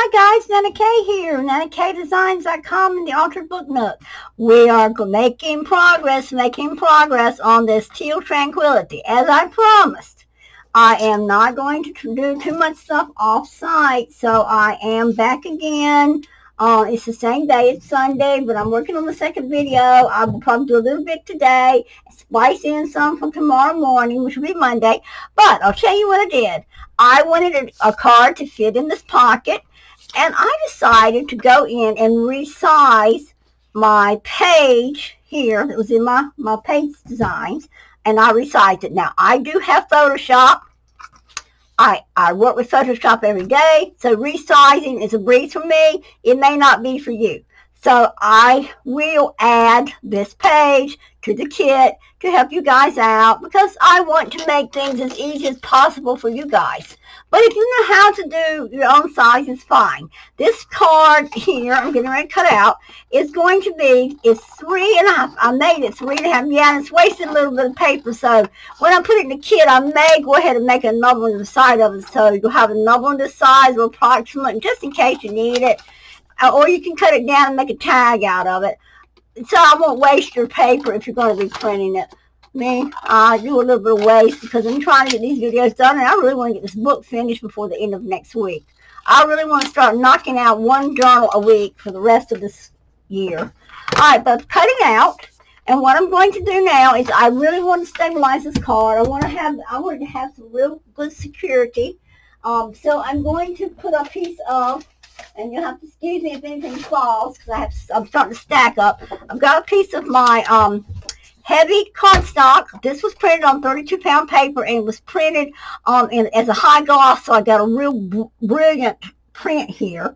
Hi guys, Nana K here, NanaKDesigns.com and the Altered Book Nook. We are making progress on this Teal Tranquility. As I promised, I am not going to do too much stuff off-site, so I am back again. It's the same day, it's Sunday, but I'm working on the second video. I will probably do a little bit today, splice in some for tomorrow morning, which will be Monday. But I'll tell you what I did. I wanted a card to fit in this pocket. And I decided to go in and resize my page here that was in my page designs, and I resized it. Now, I do have Photoshop. I work with Photoshop every day, so resizing is a breeze for me. It may not be for you. So I will add this page to the kit to help you guys out because I want to make things as easy as possible for you guys. But if you know how to do your own size, it's fine. This card here, I'm getting ready to cut out, is going to be, it's 3.5. I made it 3.5. Yeah, and it's wasting a little bit of paper. So when I put it in the kit, I may go ahead and make another one on the side of it. So you'll have another one this size or approximate, just in case you need it. Or you can cut it down and make a tag out of it. So I won't waste your paper if you're going to be printing it. I do a little bit of waste because I'm trying to get these videos done, and I really want to get this book finished before the end of next week. I really want to start knocking out one journal a week for the rest of this year. All right, but cutting out, and what I'm going to do now is I really want to stabilize this card. I want it to have some real good security. So I'm going to put a piece of, and you'll have to excuse me if anything falls because I'm starting to stack up. I've got a piece of my heavy cardstock. This was printed on 32-pound paper and it was printed as a high gloss, so I got a real brilliant print here.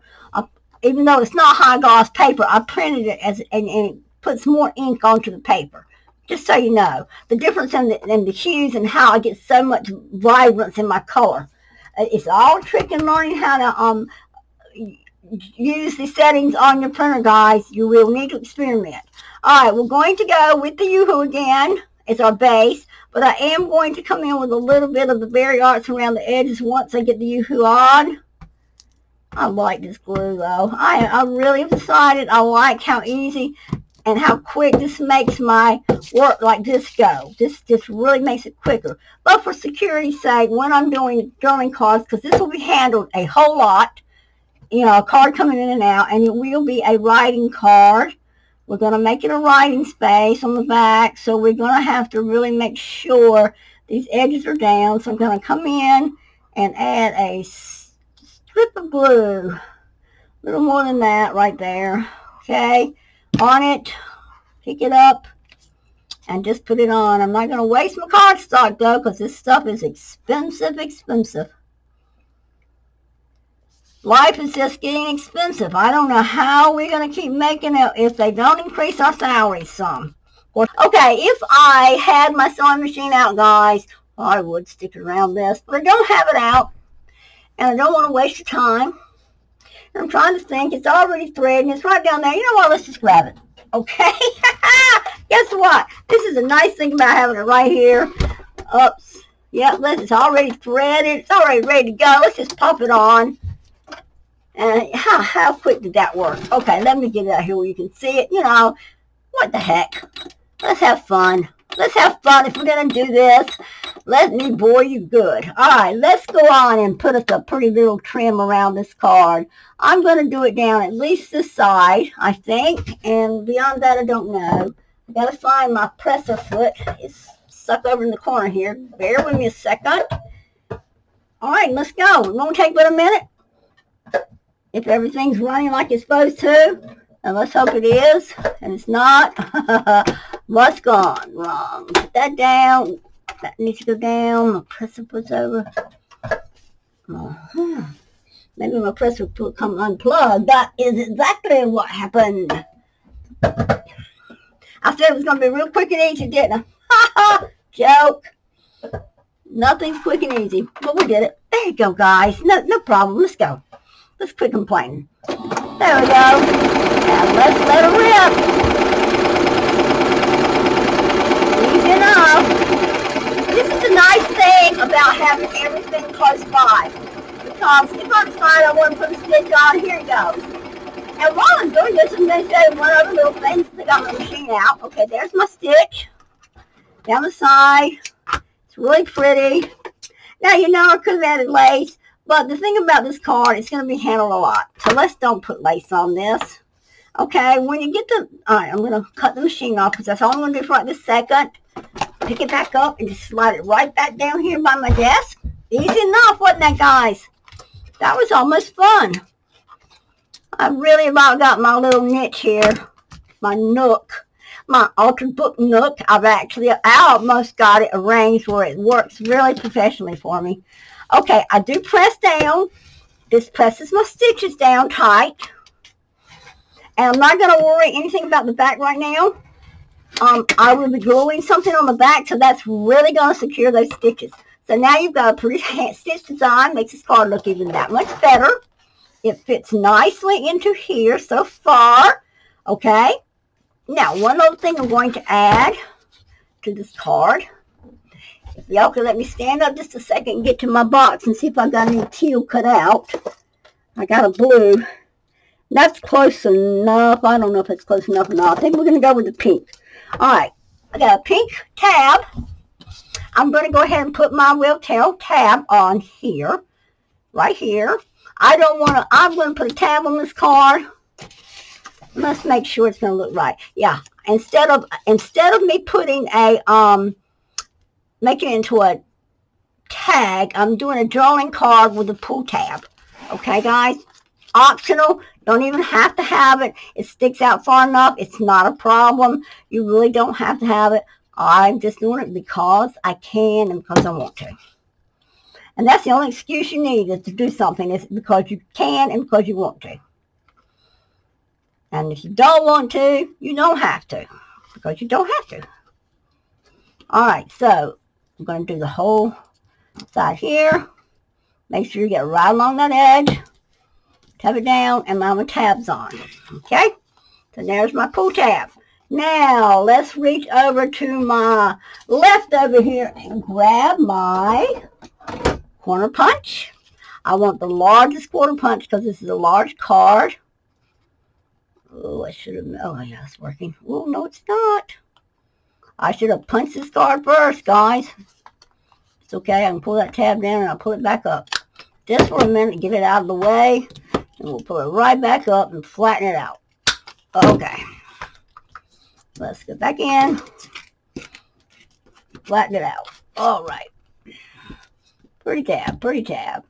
Even though it's not high gloss paper, I printed it and it puts more ink onto the paper. Just so you know, the difference in the hues and how I get so much vibrance in my color. It's all a trick in learning how to use the settings on your printer, guys. You will need to experiment. All right, we're going to go with the Yoo-Hoo again. It's our base, but I am going to come in with a little bit of the berry arts around the edges once I get the Yoo-Hoo on. I like this glue, though. I really have decided I like how easy and how quick this makes my work like this go. This just really makes it quicker. But for security's sake, when I'm doing journaling cards, because this will be handled a whole lot, you know, a card coming in and out, and it will be a writing card. We're going to make it a writing space on the back, so we're going to have to really make sure these edges are down. So I'm going to come in and add a strip of glue, a little more than that right there, okay, on it, pick it up, and just put it on. I'm not going to waste my cardstock, though, because this stuff is expensive. Life is just getting expensive. I don't know how we're going to keep making it if they don't increase our salaries some. Okay, if I had my sewing machine out, guys, I would stick around this. But I don't have it out, and I don't want to waste your time. And I'm trying to think. It's already threaded, and it's right down there. You know what? Let's just grab it. Okay? Guess what? This is a nice thing about having it right here. Oops. Yep, it's already threaded. It's already ready to go. Let's just pop it on. And how quick did that work? Okay, let me get it out here where you can see it. You know, what the heck? Let's have fun. Let's have fun if we're going to do this. Let me bore you good. All right, let's go on and put us a pretty little trim around this card. I'm going to do it down at least this side, I think. And beyond that, I don't know. I got to find my presser foot. It's stuck over in the corner here. Bear with me a second. All right, let's go. It won't take but a minute. If everything's running like it's supposed to, and let's hope it is, and it's not, what's gone wrong? Put that down. That needs to go down. My presser puts over. Maybe my presser will come unplugged. That is exactly what happened. I said it was going to be real quick and easy, didn't I? Joke. Nothing's quick and easy, but we did it. There you go, guys. No problem. Let's go. Let's quit complaining. There we go. And let's let it rip. Easy enough. This is the nice thing about having everything close by. because if I'm tired, I want to put a stitch on. Here it goes. And while I'm doing this, I'm going to show you one other little thing to got my machine out. Okay, there's my stitch down the side. It's really pretty. Now, you know, I could have added lace, but the thing about this card, it's going to be handled a lot. So let's don't put lace on this. Okay, when you get the, all right, I'm going to cut the machine off because that's all I'm going to do for right this second. Pick it back up and just slide it right back down here by my desk. Easy enough, wasn't that, guys? That was almost fun. I really about got my little niche here, my nook, my altered book nook. I almost got it arranged where it works really professionally for me. Okay, I do press down. This presses my stitches down tight. And I'm not going to worry anything about the back right now. I will be gluing something on the back, so that's really going to secure those stitches. So now you've got a pretty stitch design, makes this card look even that much better. It fits nicely into here so far. Okay. Now, one other thing I'm going to add to this card. If y'all could let me stand up just a second and get to my box and see if I got any teal cut out. I got a blue. That's close enough. I don't know if it's close enough or not. I think we're going to go with the pink. All right. I got a pink tab. I'm going to go ahead and put my Will Tail tab on here. Right here. I'm going to put a tab on this card. Let's make sure it's going to look right. Yeah. Instead of me putting making it into a tag, I'm doing a drawing card with a pull tab. Okay, guys? Optional. Don't even have to have it. It sticks out far enough. It's not a problem. You really don't have to have it. I'm just doing it because I can and because I want to. And that's the only excuse you need is to do something. It's because you can and because you want to. And if you don't want to, you don't have to. Because you don't have to. Alright, so I'm going to do the whole side here. Make sure you get right along that edge. Tab it down and my tabs on. Okay? So there's my pull tab. Now, let's reach over to my left over here and grab my corner punch. I want the largest quarter punch because this is a large card. Oh, I should have, oh yeah, it's working. Oh, no, it's not. I should have punched this card first, guys. It's okay, I can pull that tab down and I'll pull it back up. Just for a minute, get it out of the way. And we'll pull it right back up and flatten it out. Okay. Let's get back in. Flatten it out. All right. Pretty tab, pretty tab.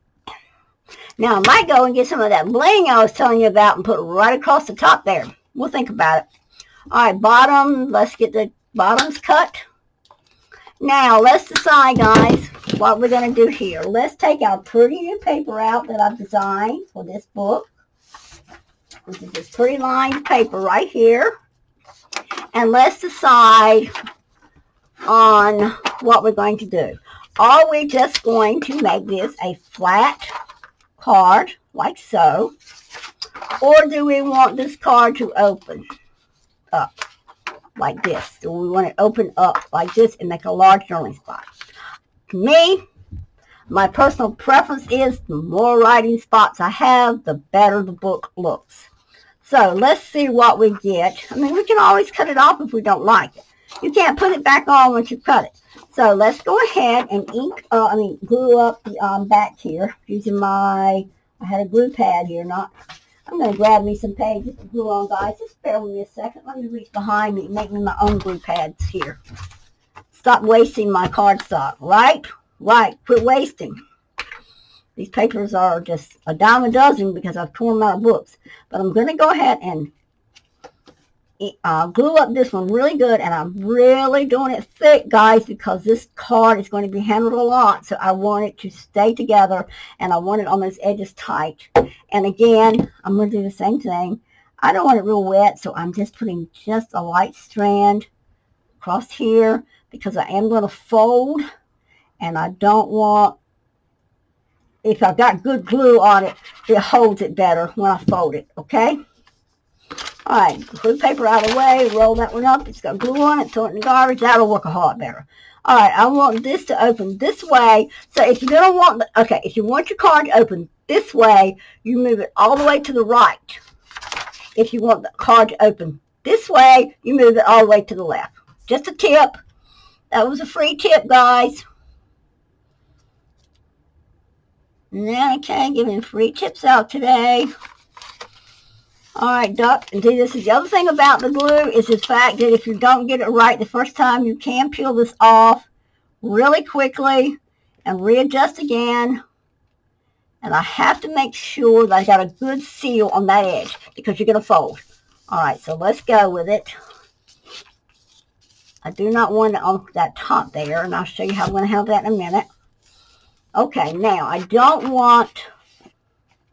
Now, I might go and get some of that bling I was telling you about and put it right across the top there. We'll think about it. All right, bottom. Let's get the bottoms cut. Now, let's decide, guys, what we're going to do here. Let's take our pretty new paper out that I've designed for this book. This is this pretty lined paper right here. And let's decide on what we're going to do. Are we just going to make this a flat card, like so? Or do we want this card to open up like this? Do we want it open up like this and make a large journaling spot? To me, my personal preference is the more writing spots I have, the better the book looks. So let's see what we get. I mean, we can always cut it off if we don't like it. You can't put it back on once you cut it. So let's go ahead and glue up the back here using I had a glue pad here. I'm going to grab me some pages to glue on, guys. Just bear with me a second. Let me reach behind me and make me my own glue pads here. Stop wasting my cardstock, right? Right. Quit wasting. These papers are just a dime a dozen because I've torn them out of books. But I'm going to go ahead and glue up this one really good. And I'm really doing it thick, guys, because this card is going to be handled a lot. So I want it to stay together. And I want it on those edges tight. And again, I'm going to do the same thing. I don't want it real wet, so I'm just putting just a light strand across here because I am going to fold. And I don't want, if I've got good glue on it, it holds it better when I fold it, okay? All right, put the paper out of the way, roll that one up. It's got glue on it, throw it in the garbage. That'll work a whole lot better. All right, I want this to open this way. So if you're going to want, if you want your card to open this way, you move it all the way to the right. If you want the card to open this way, you move it all the way to the left. Just a tip. That was a free tip, guys. Okay, giving free tips out today. All right, Duck. And see, this is the other thing about the glue is the fact that if you don't get it right the first time, you can peel this off really quickly and readjust again. And I have to make sure that I got a good seal on that edge because you're going to fold. All right, so let's go with it. I do not want it on that top there, and I'll show you how I'm going to handle that in a minute. Okay, now I don't want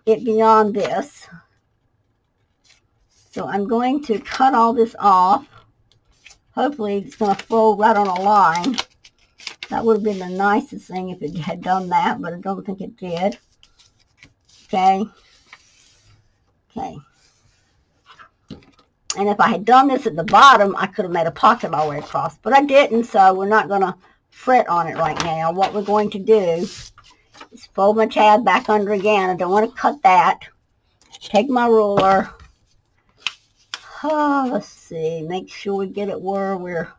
it beyond this. So I'm going to cut all this off. Hopefully it's going to fold right on a line. That would have been the nicest thing if it had done that, but I don't think it did. Okay. Okay. And if I had done this at the bottom, I could have made a pocket all the way across. But I didn't, so we're not going to fret on it right now. What we're going to do is fold my tab back under again. I don't want to cut that. Take my ruler. Oh, let's see. Make sure we get it where we're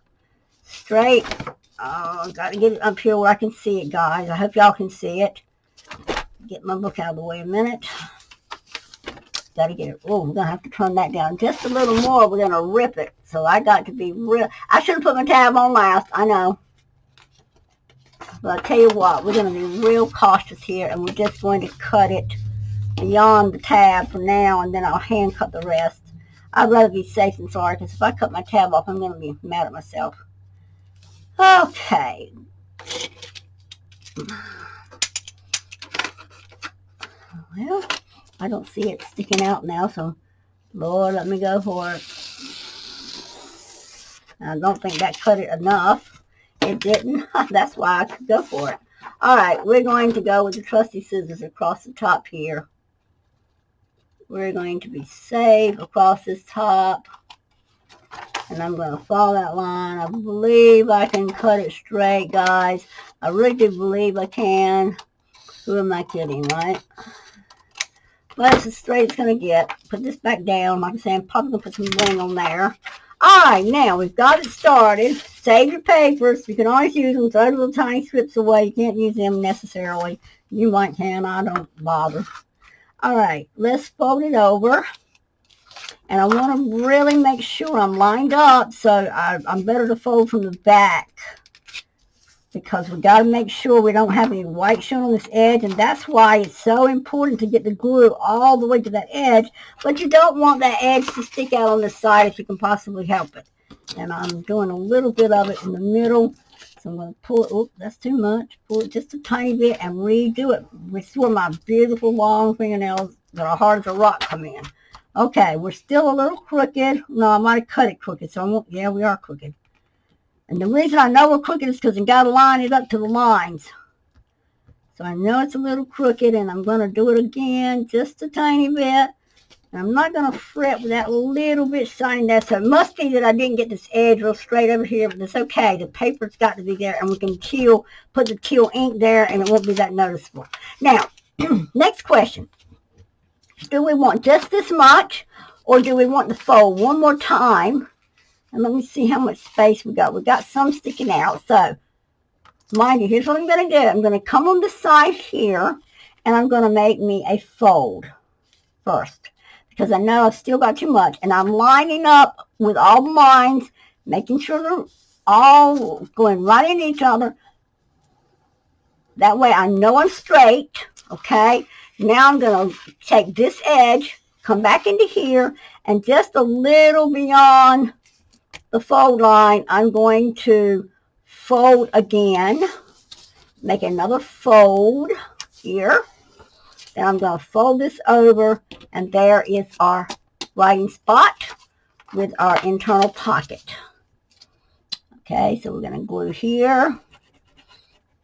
straight. Oh, I've got to get it up here where I can see it, guys. I hope y'all can see it. Get my book out of the way a minute. Got to get it. Oh, we're going to have to turn that down just a little more. We're going to rip it. So I got to be real. I should have put my tab on last. I know. But I'll tell you what. We're going to be real cautious here. And we're just going to cut it beyond the tab for now. And then I'll hand cut the rest. I'd rather be safe than sorry, because if I cut my tab off, I'm going to be mad at myself. Okay. Well, I don't see it sticking out now, so Lord, let me go for it. I don't think that cut it enough. It didn't. That's why I could go for it. All right, we're going to go with the trusty scissors across the top here. We're going to be safe across this top. And I'm going to follow that line. I believe I can cut it straight, guys. I really do believe I can. Who am I kidding, right? But it's as straight as it's going to get. Put this back down. Like I said, I'm probably going to put some bling on there. All right, now we've got it started. Save your papers. You can always use them. Throw the little tiny strips away. You can't use them necessarily. You might can. I don't bother. All right, let's fold it over. And I want to really make sure I'm lined up, so I'm better to fold from the back. Because we got to make sure we don't have any white showing on this edge. And that's why it's so important to get the glue all the way to that edge. But you don't want that edge to stick out on the side if you can possibly help it. And I'm doing a little bit of it in the middle. So I'm going to pull it. Oh, that's too much. Pull it just a tiny bit and redo it. Restore my beautiful long fingernails that are hard as a rock come in. Okay, we're still a little crooked. No, I might have cut it crooked. So I won't, yeah, we are crooked. And the reason I know we're crooked is because I got to line it up to the lines. So I know it's a little crooked, and I'm going to do it again just a tiny bit. And I'm not going to fret with that little bit shining there. So it must be that I didn't get this edge real straight over here, but it's okay. The paper's got to be there, and we can put the teal ink there, and it won't be that noticeable. Now, next question. Do we want just this much, or do we want to fold one more time? And let me see how much space we got. We got some sticking out. So, mind you, here's what I'm going to do. I'm going to come on the side here, and I'm going to make me a fold first. Because I know I've still got too much. And I'm lining up with all the lines, making sure they're all going right into each other. That way I know I'm straight. Okay? Now I'm going to take this edge, come back into here, and just a little beyond the fold line, I'm going to fold again, make another fold here. Then I'm going to fold this over, and there is our writing spot with our internal pocket. Okay, so we're going to glue here.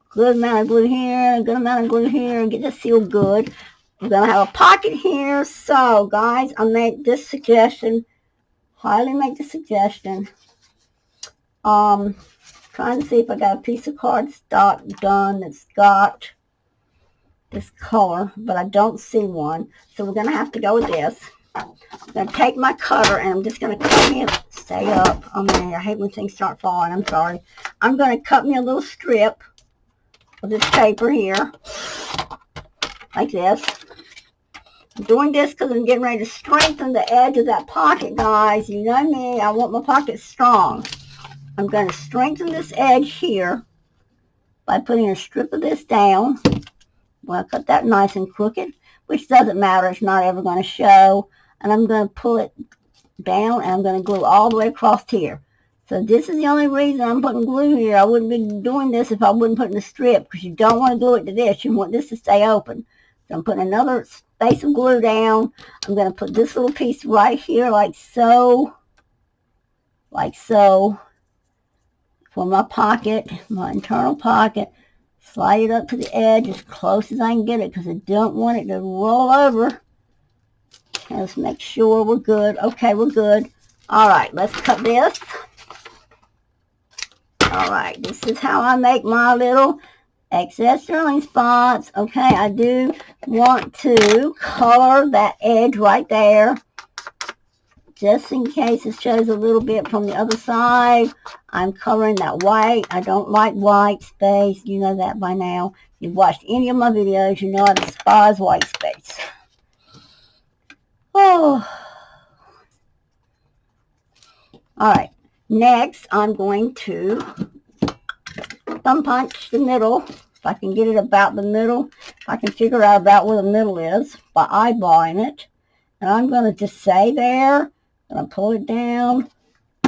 Good amount of glue here, good amount of glue here, get this sealed good. We're going to have a pocket here. So, guys, I made this suggestion highly make the suggestion. Trying to see if I got a piece of cardstock done that's got this color, but I don't see one. So we're going to have to go with this. I'm going to take my cutter and I'm just going to cut me a, stay up. Oh man, I hate when things start falling. I'm sorry. I'm going to cut me a little strip of this paper here, like this. I'm doing this because I'm getting ready to strengthen the edge of that pocket, guys. You know me, I want my pocket strong. I'm going to strengthen this edge here by putting a strip of this down. Well, I cut that nice and crooked, which doesn't matter. It's not ever going to show. And I'm going to pull it down, and I'm going to glue all the way across here. So this is the only reason I'm putting glue here. I wouldn't be doing this if I wouldn't put in a strip, because you don't want to glue it to this. You want this to stay open. So I'm putting another space of glue down. I'm going to put this little piece right here, like so, for my pocket, my internal pocket. Slide it up to the edge as close as I can get it, because I don't want it to roll over. Let's make sure we're good. Okay, we're good. All right, let's cut this. All right, this is how I make my little excess drilling spots. Okay, I do want to color that edge right there, just in case it shows a little bit from the other side. I'm coloring that white. I don't like white space. You know that by now. If you've watched any of my videos, you know I despise white space. Oh. All right. Next, I'm going to thumb punch the middle. If I can get it about the middle. If I can figure out about where the middle is by eyeballing it. And I'm going to just say there. And I'll pull it down,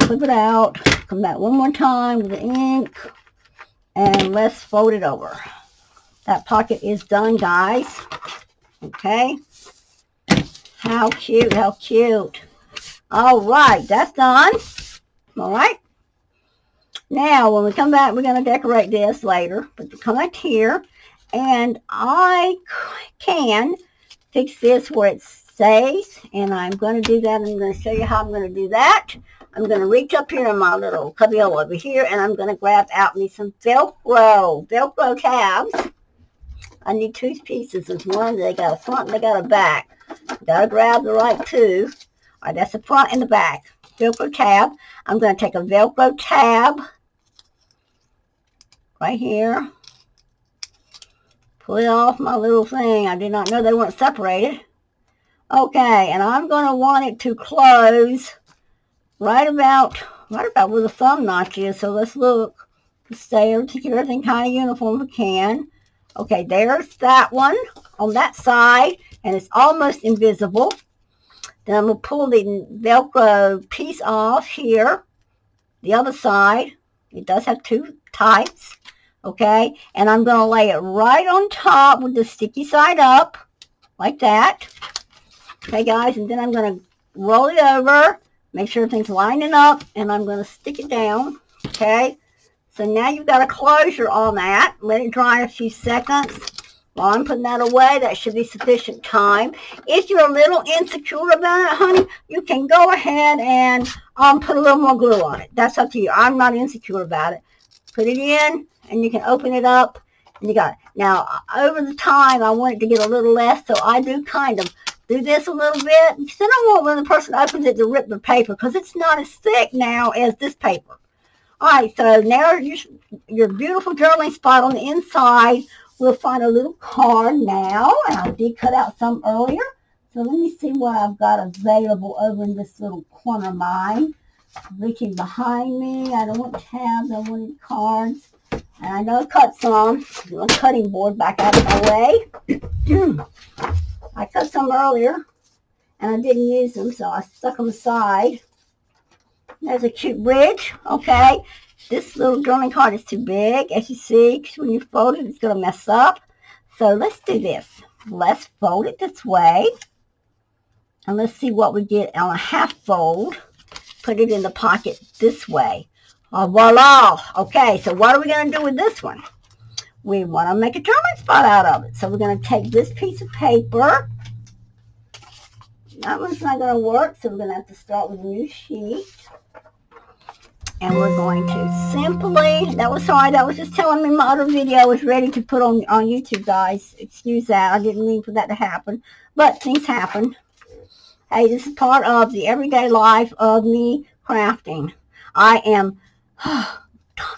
flip it out, come back one more time with the ink, and let's fold it over. That pocket is done, guys. Okay. How cute, how cute. All right, that's done. All right. Now, when we come back, we're going to decorate this later. But come back here, and I can fix this where it's stays, and I'm going to do that. I'm going to show you how I'm going to do that. I'm going to reach up here in my little cubbyhole over here, and I'm going to grab out me some Velcro tabs. I need two pieces. There's one, they got a front and they got a back. Got to grab the right two. All right, that's the front and the back. Velcro tab. I'm going to take a Velcro tab right here. Pull it off my little thing. I did not know they weren't separated. Okay, and I'm going to want it to close right about where the thumb notch is. So let's look to stay to keep everything kind of uniform if we can. Okay, there's that one on that side, and it's almost invisible. Then I'm going to pull the Velcro piece off here, the other side. It does have two types. Okay, and I'm going to lay it right on top with the sticky side up, like that. Okay, guys, and then I'm going to roll it over, make sure everything's lining up, and I'm going to stick it down, okay? So now you've got a closure on that. Let it dry a few seconds. While I'm putting that away, that should be sufficient time. If you're a little insecure about it, honey, you can go ahead and put a little more glue on it. That's up to you. I'm not insecure about it. Put it in, and you can open it up, and you got it. Now, over the time, I want it to get a little less, so I do kind of do this a little bit. Because I don't want when the person opens it to rip the paper, because it's not as thick now as this paper. All right, so now your beautiful journaling spot on the inside. We'll find a little card now, and I did cut out some earlier. So let me see what I've got available over in this little corner of mine. Reaching behind me. I don't want tabs, I wanted cards. And I know I cut some. A cutting board back out of my way. I cut some earlier, and I didn't use them, so I stuck them aside. There's a cute bridge, okay? This little journaling card is too big, as you see, because when you fold it, it's going to mess up. So let's do this. Let's fold it this way, and let's see what we get on a half fold. Put it in the pocket this way. Voila! Okay, so what are we going to do with this one? We want to make a journaling spot out of it. So we're going to take this piece of paper. that one's not going to work, so we're going to have to start with a new sheet. And we're going to simply, that was just telling me my other video was ready to put on YouTube, guys. Excuse that. I didn't mean for that to happen. But things happen. Hey, this is part of the everyday life of me crafting. I am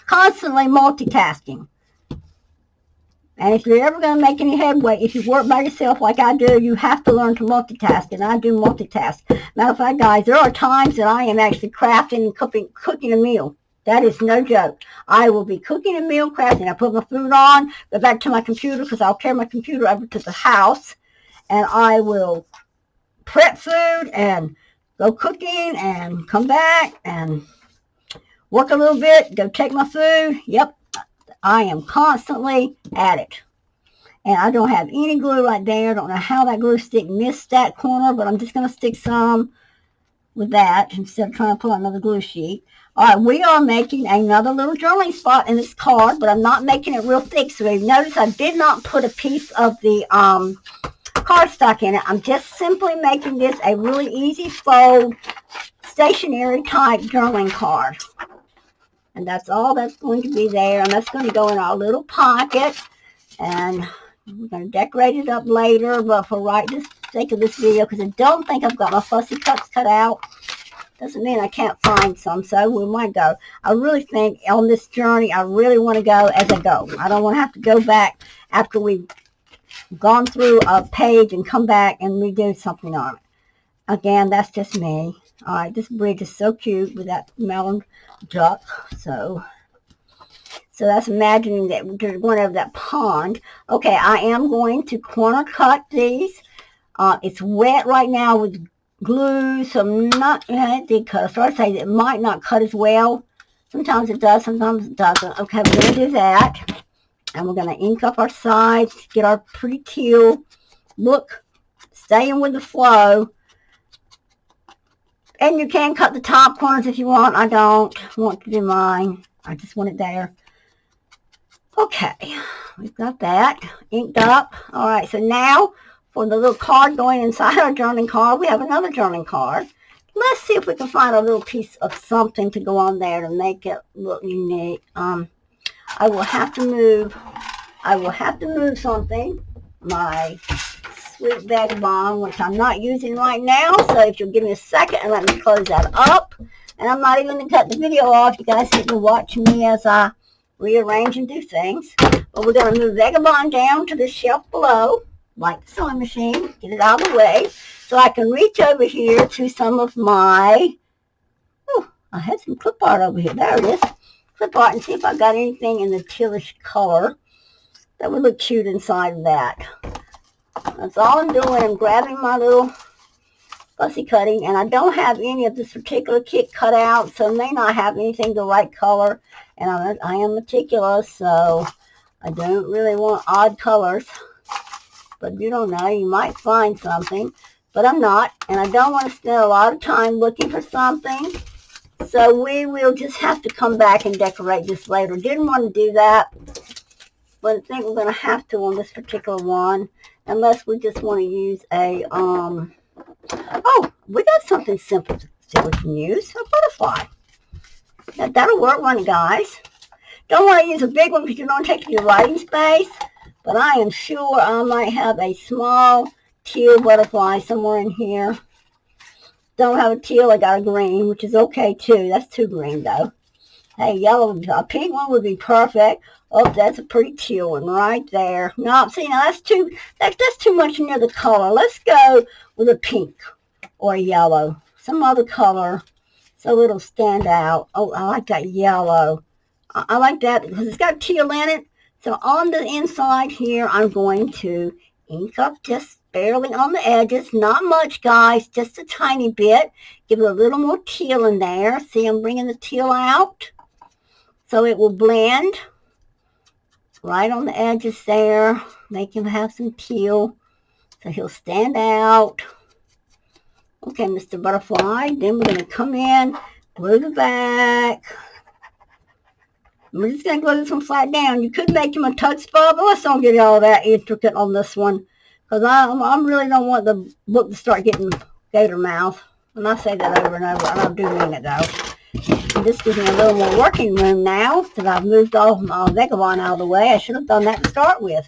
constantly multitasking. And if you're ever going to make any headway, if you work by yourself like I do, you have to learn to multitask, and I do multitask. Matter of fact, guys, there are times that I am actually crafting and cooking a meal. That is no joke. I will be cooking a meal, crafting. I put my food on, go back to my computer, because I'll carry my computer over to the house, and I will prep food and go cooking and come back and work a little bit, go take my food. Yep. I am constantly at it. And I don't have any glue right there. I don't know how that glue stick missed that corner, but I'm just going to stick some with that instead of trying to pull out another glue sheet. All right, we are making another little journaling spot in this card, but I'm not making it real thick. So you notice I did not put a piece of the cardstock in it. I'm just simply making this a really easy fold, stationery type journaling card. And that's all that's going to be there. And that's going to go in our little pocket. And we're going to decorate it up later. But for the sake of this video, because I don't think I've got my fussy cuts cut out, doesn't mean I can't find some. So we might go. I really think on this journey, I really want to go as I go. I don't want to have to go back after we've gone through a page and come back and redo something on it. Again, that's just me. All right, this bridge is so cute with that melon duck. So that's imagining that we're going over that pond. Okay, I am going to corner cut these. It's wet right now with glue, so I'm not, it did cut. I started to say that it might not cut as well. Sometimes it does, sometimes it doesn't. Okay, we're going to do that. And we're going to ink up our sides, get our pretty teal look, staying with the flow. And you can cut the top corners if you want. I don't want to do mine. I just want it there. Okay, we've got that inked up. All right, so now for the little card going inside our journaling card, we have another journaling card. Let's see if we can find a little piece of something to go on there to make it look unique. I will have to move something. My sweet vagabond, which I'm not using right now. So if you'll give me a second and let me close that up. And I'm not even going to cut the video off. You guys get to watch me as I rearrange and do things. But we're going to move vagabond down to the shelf below, like the sewing machine. Get it out of the way. So I can reach over here to some of my, I had some clip art over here. There it is. Clip art, and see if I got anything in the tealish color that would look cute inside of that. That's all I'm doing. I'm grabbing my little fussy cutting, and I don't have any of this particular kit cut out, so I may not have anything the right color. And I am meticulous, so I don't really want odd colors. But you don't know, you might find something, but I'm not, and I don't want to spend a lot of time looking for something. So we will just have to come back and decorate this later. Didn't want to do that, but I think we're going to have to on this particular one, unless we just want to use a, oh, we got something simple that we can use, a butterfly. That'll work, won't it, guys? Don't want to use a big one because you don't take your writing space, but I am sure I might have a small teal butterfly somewhere in here. Don't have a teal, I got a green, which is okay too. That's too green though. Hey, yellow, a pink one would be perfect. Oh, that's a pretty teal one right there. No, see, now that's too much near the color. Let's go with a pink or a yellow, some other color, so it'll stand out. Oh, I like that yellow. I like that because it's got teal in it. So on the inside here, I'm going to ink up just barely on the edges. Not much, guys, just a tiny bit. Give it a little more teal in there. See, I'm bringing the teal out so it will blend right on the edges there. Make him have some teal so he'll stand out. Okay, Mr. Butterfly. Then we're going to come in, glue the back. We're just going to glue this one flat down. You could make him a touch spot, but let's don't get all that intricate on this one, because I really don't want the book to start getting gator mouth. And I say that over and over, and I do mean it though. And this gives me a little more working room now that I've moved all my vagabond out of the way. I should have done that to start with.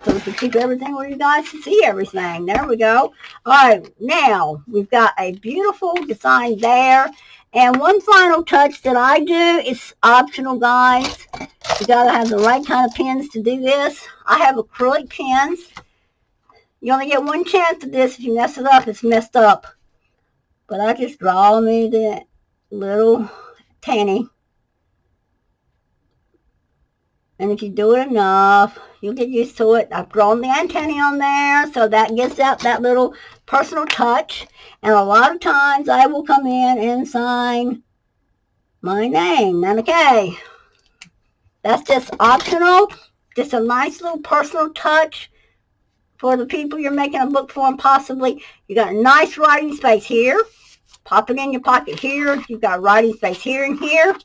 So we can keep everything where you guys can see everything. There we go. All right, now we've got a beautiful design there. And one final touch that I do is optional, guys. You gotta have the right kind of pens to do this. I have acrylic pens. You only get one chance at this. If you mess it up, it's messed up. But I just draw me the little tanny. And if you do it enough, you'll get used to it. I've drawn the antennae on there, so that gives out that little personal touch. And a lot of times I will come in and sign my name, Nana K. That's just optional, just a nice little personal touch for the people you're making a book for, and possibly you got a nice writing space here. Pop it in your pocket here. You've got writing space here and here.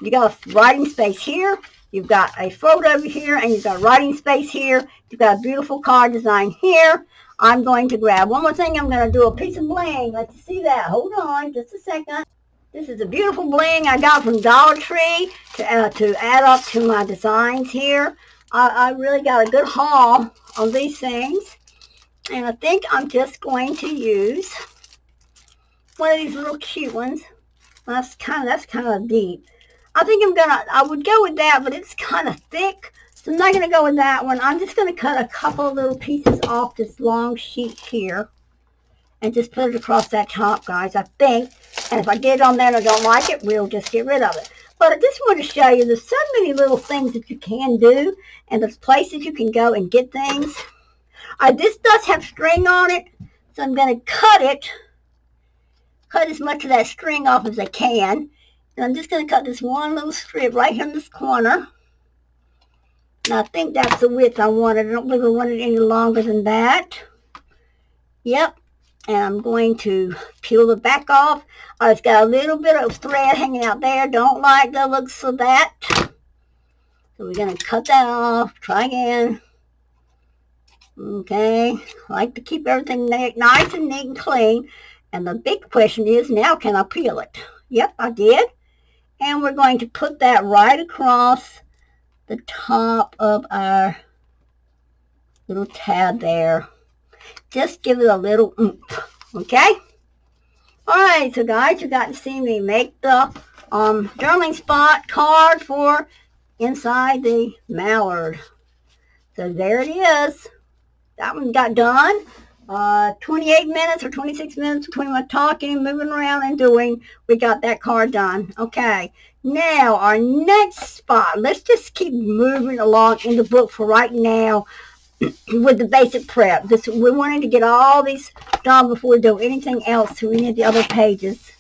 You got a writing space here. You've got a photo over here, and you've got writing space here. You've got a beautiful card design here. I'm going to grab one more thing. I'm going to do a piece of bling. Let you see that. Hold on just a second. This is a beautiful bling I got from Dollar Tree to add up to my designs here. I really got a good haul on these things. And I think I'm just going to use one of these little cute ones. That's kind of deep. I think I would go with that, but it's kind of thick. So I'm not going to go with that one. I'm just going to cut a couple of little pieces off this long sheet here and just put it across that top, guys, I think. And if I get it on there and I don't like it, we'll just get rid of it. But I just want to show you there's so many little things that you can do, and there's places you can go and get things. This does have string on it, so I'm going to cut as much of that string off as I can. And I'm just going to cut this one little strip right here in this corner. And I think that's the width I wanted. I don't believe I wanted any longer than that. Yep. And I'm going to peel the back off. It's got a little bit of thread hanging out there. Don't like the looks of that. So we're going to cut that off. Try again. Okay. I like to keep everything nice and neat and clean. And the big question is, now can I peel it? Yep, I did. And we're going to put that right across the top of our little tab there. Just give it a little oomph, okay? All right, so guys, you got to see me make the journaling spot card for inside the mallard. So there it is. That one got done. 28 minutes or 26 minutes between my talking, moving around, and doing. We got that card done. Okay, now our next spot. Let's just keep moving along in the book for right now with the basic prep. We're wanting to get all these done before we do anything else to any of the other pages.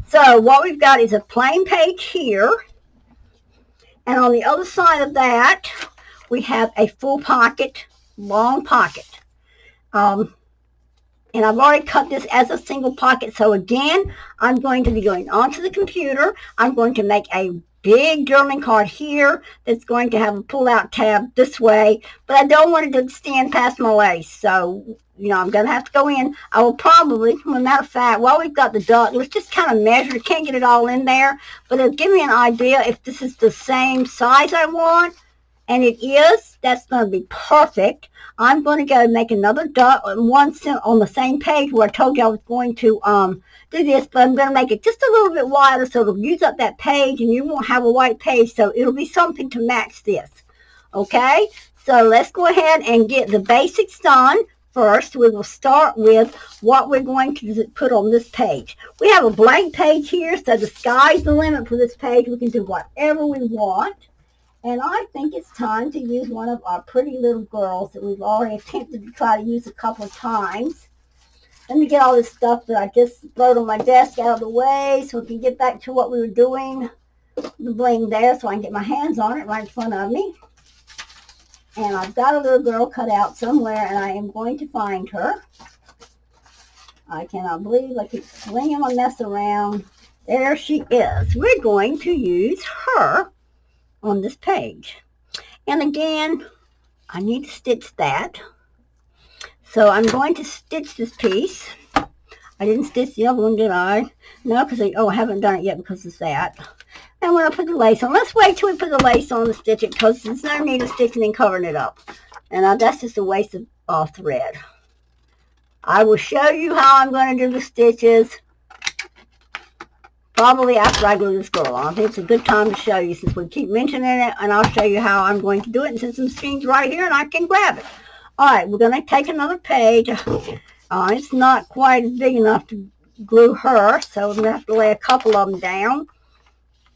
So what we've got is a plain page here. And on the other side of that, we have a full pocket, long pocket. And I've already cut this as a single pocket. So again, I'm going to be going onto the computer. I'm going to make a big journaling card here that's going to have a pull-out tab this way. But I don't want it to extend past my lace. So, I'm going to have to go in. I will probably, well, matter of fact, while we've got the duck, let's just kind of measure. Can't get it all in there. But it'll give me an idea if this is the same size I want. And it is. That's going to be perfect. I'm going to go make another duck on the same page where I told you I was going to do this, but I'm going to make it just a little bit wider so it'll use up that page and you won't have a white page, so it'll be something to match this. Okay, so let's go ahead and get the basics done. First, we will start with what we're going to put on this page. We have a blank page here, so the sky's the limit for this page. We can do whatever we want. And I think it's time to use one of our pretty little girls that we've already attempted to try to use a couple of times. Let me get all this stuff that I just wrote on my desk out of the way so we can get back to what we were doing. The bling there so I can get my hands on it right in front of me. And I've got a little girl cut out somewhere and I am going to find her. I cannot believe I keep slinging my mess around. There she is. We're going to use her on this page. And again, I need to stitch that. So I'm going to stitch this piece. I didn't stitch the other one, did I? No, because I haven't done it yet because of that. And when I put the lace on, let's wait till we put the lace on to stitch it, because there's no need of stitching and covering it up. And that's just a waste of thread. I will show you how I'm going to do the stitches probably after I glue this girl on. I think it's a good time to show you since we keep mentioning it, and I'll show you how I'm going to do it. And since the machine's right here and I can grab it. All right, we're going to take another page. It's not quite as big enough to glue her, so we're going to have to lay a couple of them down.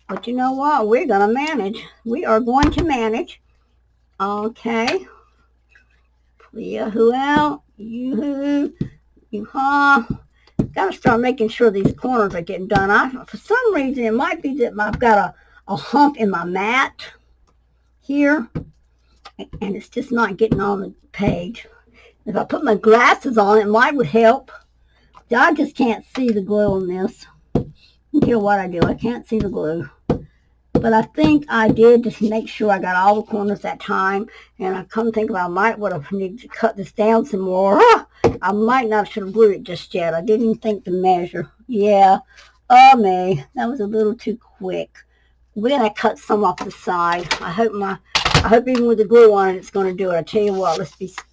But you know what? We're going to manage. We are going to manage. Okay. Clear who out. You-hoo. You-ha. Got to start making sure these corners are getting done. For some reason, it might be that I've got a hump in my mat here, and it's just not getting on the page. If I put my glasses on, it might would help. I just can't see the glue on this. I don't care what I do. I can't see the glue. But I think I did just make sure I got all the corners that time. And I come to think about, I might would have needed to cut this down some more. I might not should have glued it just yet. I didn't think to measure. Yeah. Oh, me. That was a little too quick. We're going to cut some off the side. I hope even with the glue on it, it's going to do it. I tell you what,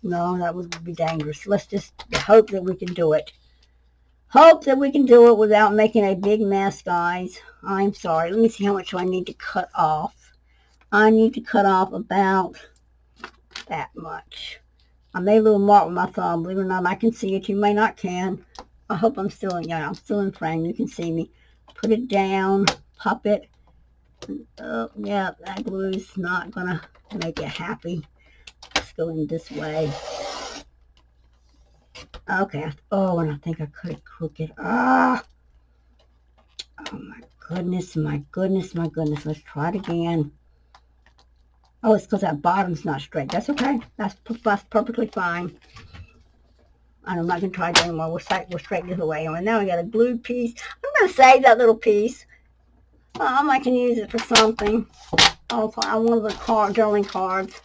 no, that would be dangerous. Let's just hope that we can do it. Hope that we can do it without making a big mess, guys. I'm sorry. Let me see how much I need to cut off. I need to cut off about that much. I made a little mark with my thumb. Believe it or not, I can see it. You may not can. I hope I'm still in frame. You can see me. Put it down. Pop it. Oh, yeah, that glue is not going to make it happy. Let's go in this way. Okay. Oh, and I think I cut it crooked. Ah. Oh, my goodness, my goodness, my goodness. Let's try it again. Oh, it's because that bottom's not straight. That's okay. That's perfectly fine. I'm not going to try it anymore. We're straight this way. And now we got a glued piece. I'm going to save that little piece. I can use it for something. Oh, on one of the journaling cards.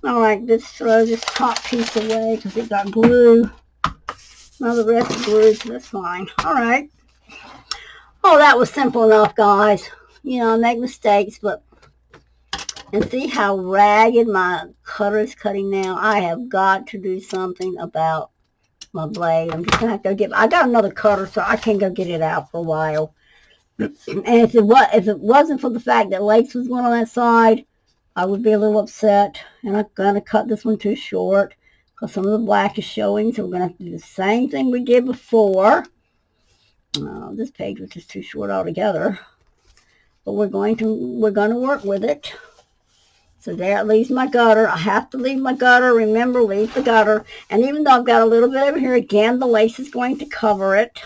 All right, let's throw this top piece away because it got glue. Now the rest is glued, so that's fine. All right. Oh, that was simple enough, guys. You know, I make mistakes, but... And see how ragged my cutter is cutting now? I have got to do something about my blade. I'm just going to have to go I got another cutter, so I can't go get it out for a while. And if it wasn't for the fact that lace was going on that side, I would be a little upset. And I'm going to cut this one too short because some of the black is showing. So we're going to have to do the same thing we did before. This page was just too short altogether. But we're going to work with it. So there leaves my gutter. I have to leave my gutter. Remember, leave the gutter. And even though I've got a little bit over here, again, the lace is going to cover it.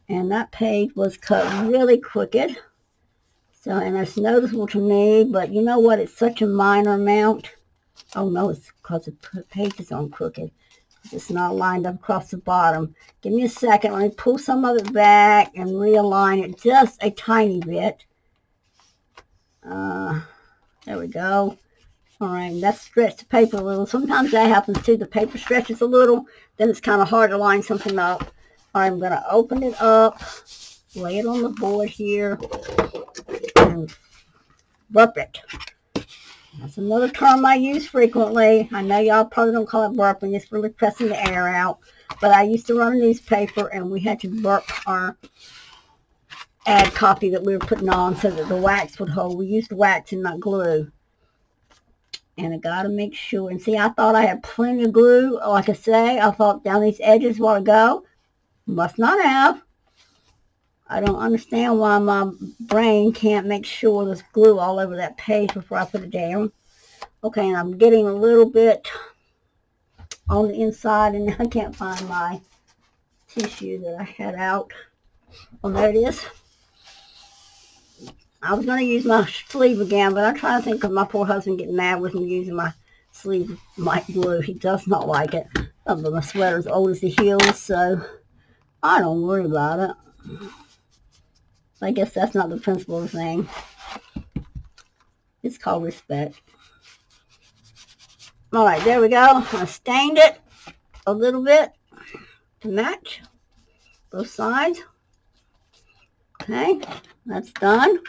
And that page was cut really crooked. So, and it's noticeable to me, but you know what? It's such a minor amount. Oh, no, it's because the page is on crooked. It's not lined up across the bottom. Give me a second. Let me pull some of it back and realign it just a tiny bit. There we go. All right, that's stretched the paper a little. Sometimes that happens too. The paper stretches a little. Then it's kind of hard to line something up. All right, I'm going to open it up, lay it on the board here, and burp it. That's another term I use frequently. I know y'all probably don't call it burping. It's really pressing the air out. But I used to run a newspaper, and we had to burp our ad copy that we were putting on so that the wax would hold. We used wax and not glue. And I got to make sure. And see, I thought I had plenty of glue. Like I say, I thought down these edges a while ago. Must not have. I don't understand why my brain can't make sure there's glue all over that page before I put it down. Okay, and I'm getting a little bit on the inside, and I can't find my tissue that I had out. Oh, there it is. I was going to use my sleeve again, but I'm trying to think of my poor husband getting mad with me using my sleeve like glue. He does not like it. But my sweater's old as the heels, so I don't worry about it. I guess that's not the principal thing. It's called respect. All right, there we go. I stained it a little bit to match both sides. Okay, that's done.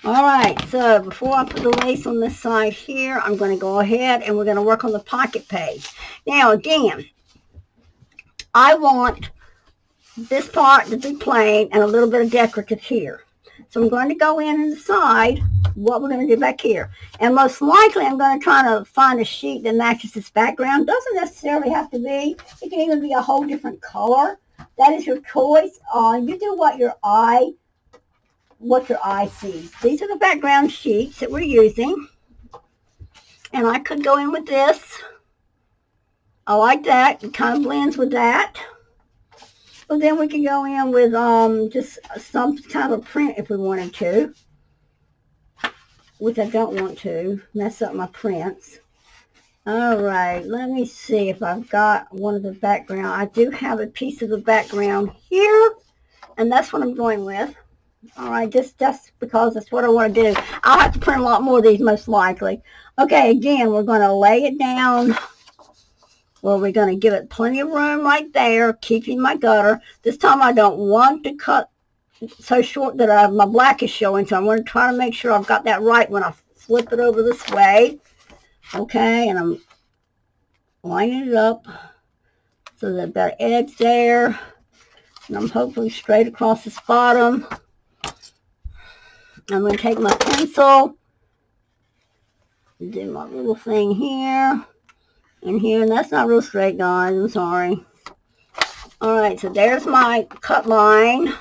All right, so before I put the lace on this side here, I'm going to go ahead and we're going to work on the pocket page. Now, again, I want this part to be plain and a little bit of decorative here. So I'm going to go in and decide what we're going to do back here. And most likely I'm going to try to find a sheet that matches this background. Doesn't necessarily have to be. It can even be a whole different color. That is your choice. You do what your eye sees. These are the background sheets that we're using. And I could go in with this. I like that. It kind of blends with that. But then we can go in with just some kind of print if we wanted to, which I don't want to mess up my prints. All right, let me see if I've got one of the background. I do have a piece of the background here, and that's what I'm going with. All right, just because that's what I want to do. I'll have to print a lot more of these most likely. Okay, again, we're going to lay it down. Well, we're going to give it plenty of room right there, keeping my gutter. This time I don't want to cut so short that my black is showing, so I'm going to try to make sure I've got that right when I flip it over this way. Okay, and I'm lining it up so that I've got an edge there, and I'm hopefully straight across this bottom. I'm going to take my pencil and do my little thing here. In here, and that's not real straight, guys. I'm sorry. All right, so there's my cut line.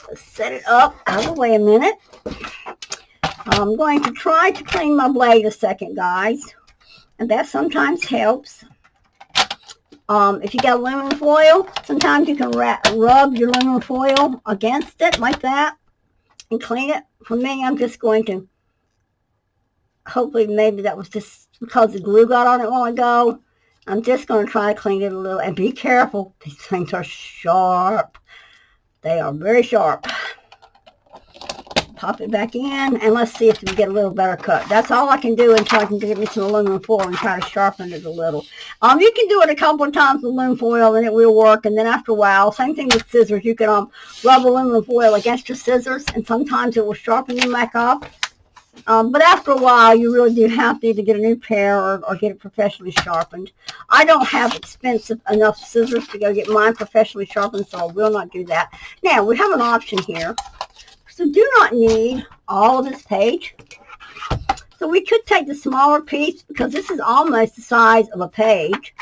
Let's set it up. Out of the way a minute. I'm going to try to clean my blade a second, guys, and that sometimes helps. If you got aluminum foil, sometimes you can rub your aluminum foil against it like that and clean it. For me, I'm just going to, hopefully maybe that was just because the glue got on it a while ago. I'm just going to try to clean it a little. And be careful. These things are sharp. They are very sharp. Pop it back in. And let's see if we get a little better cut. That's all I can do until I can get me some aluminum foil and try to sharpen it a little. You can do it a couple of times with aluminum foil and it will work. And then after a while, same thing with scissors. You can rub aluminum foil against your scissors. And sometimes it will sharpen them back up. But after a while, you really do have to either get a new pair or get it professionally sharpened. I don't have expensive enough scissors to go get mine professionally sharpened, so I will not do that. Now, we have an option here. So do not need all of this page. So we could take the smaller piece, because this is almost the size of a page.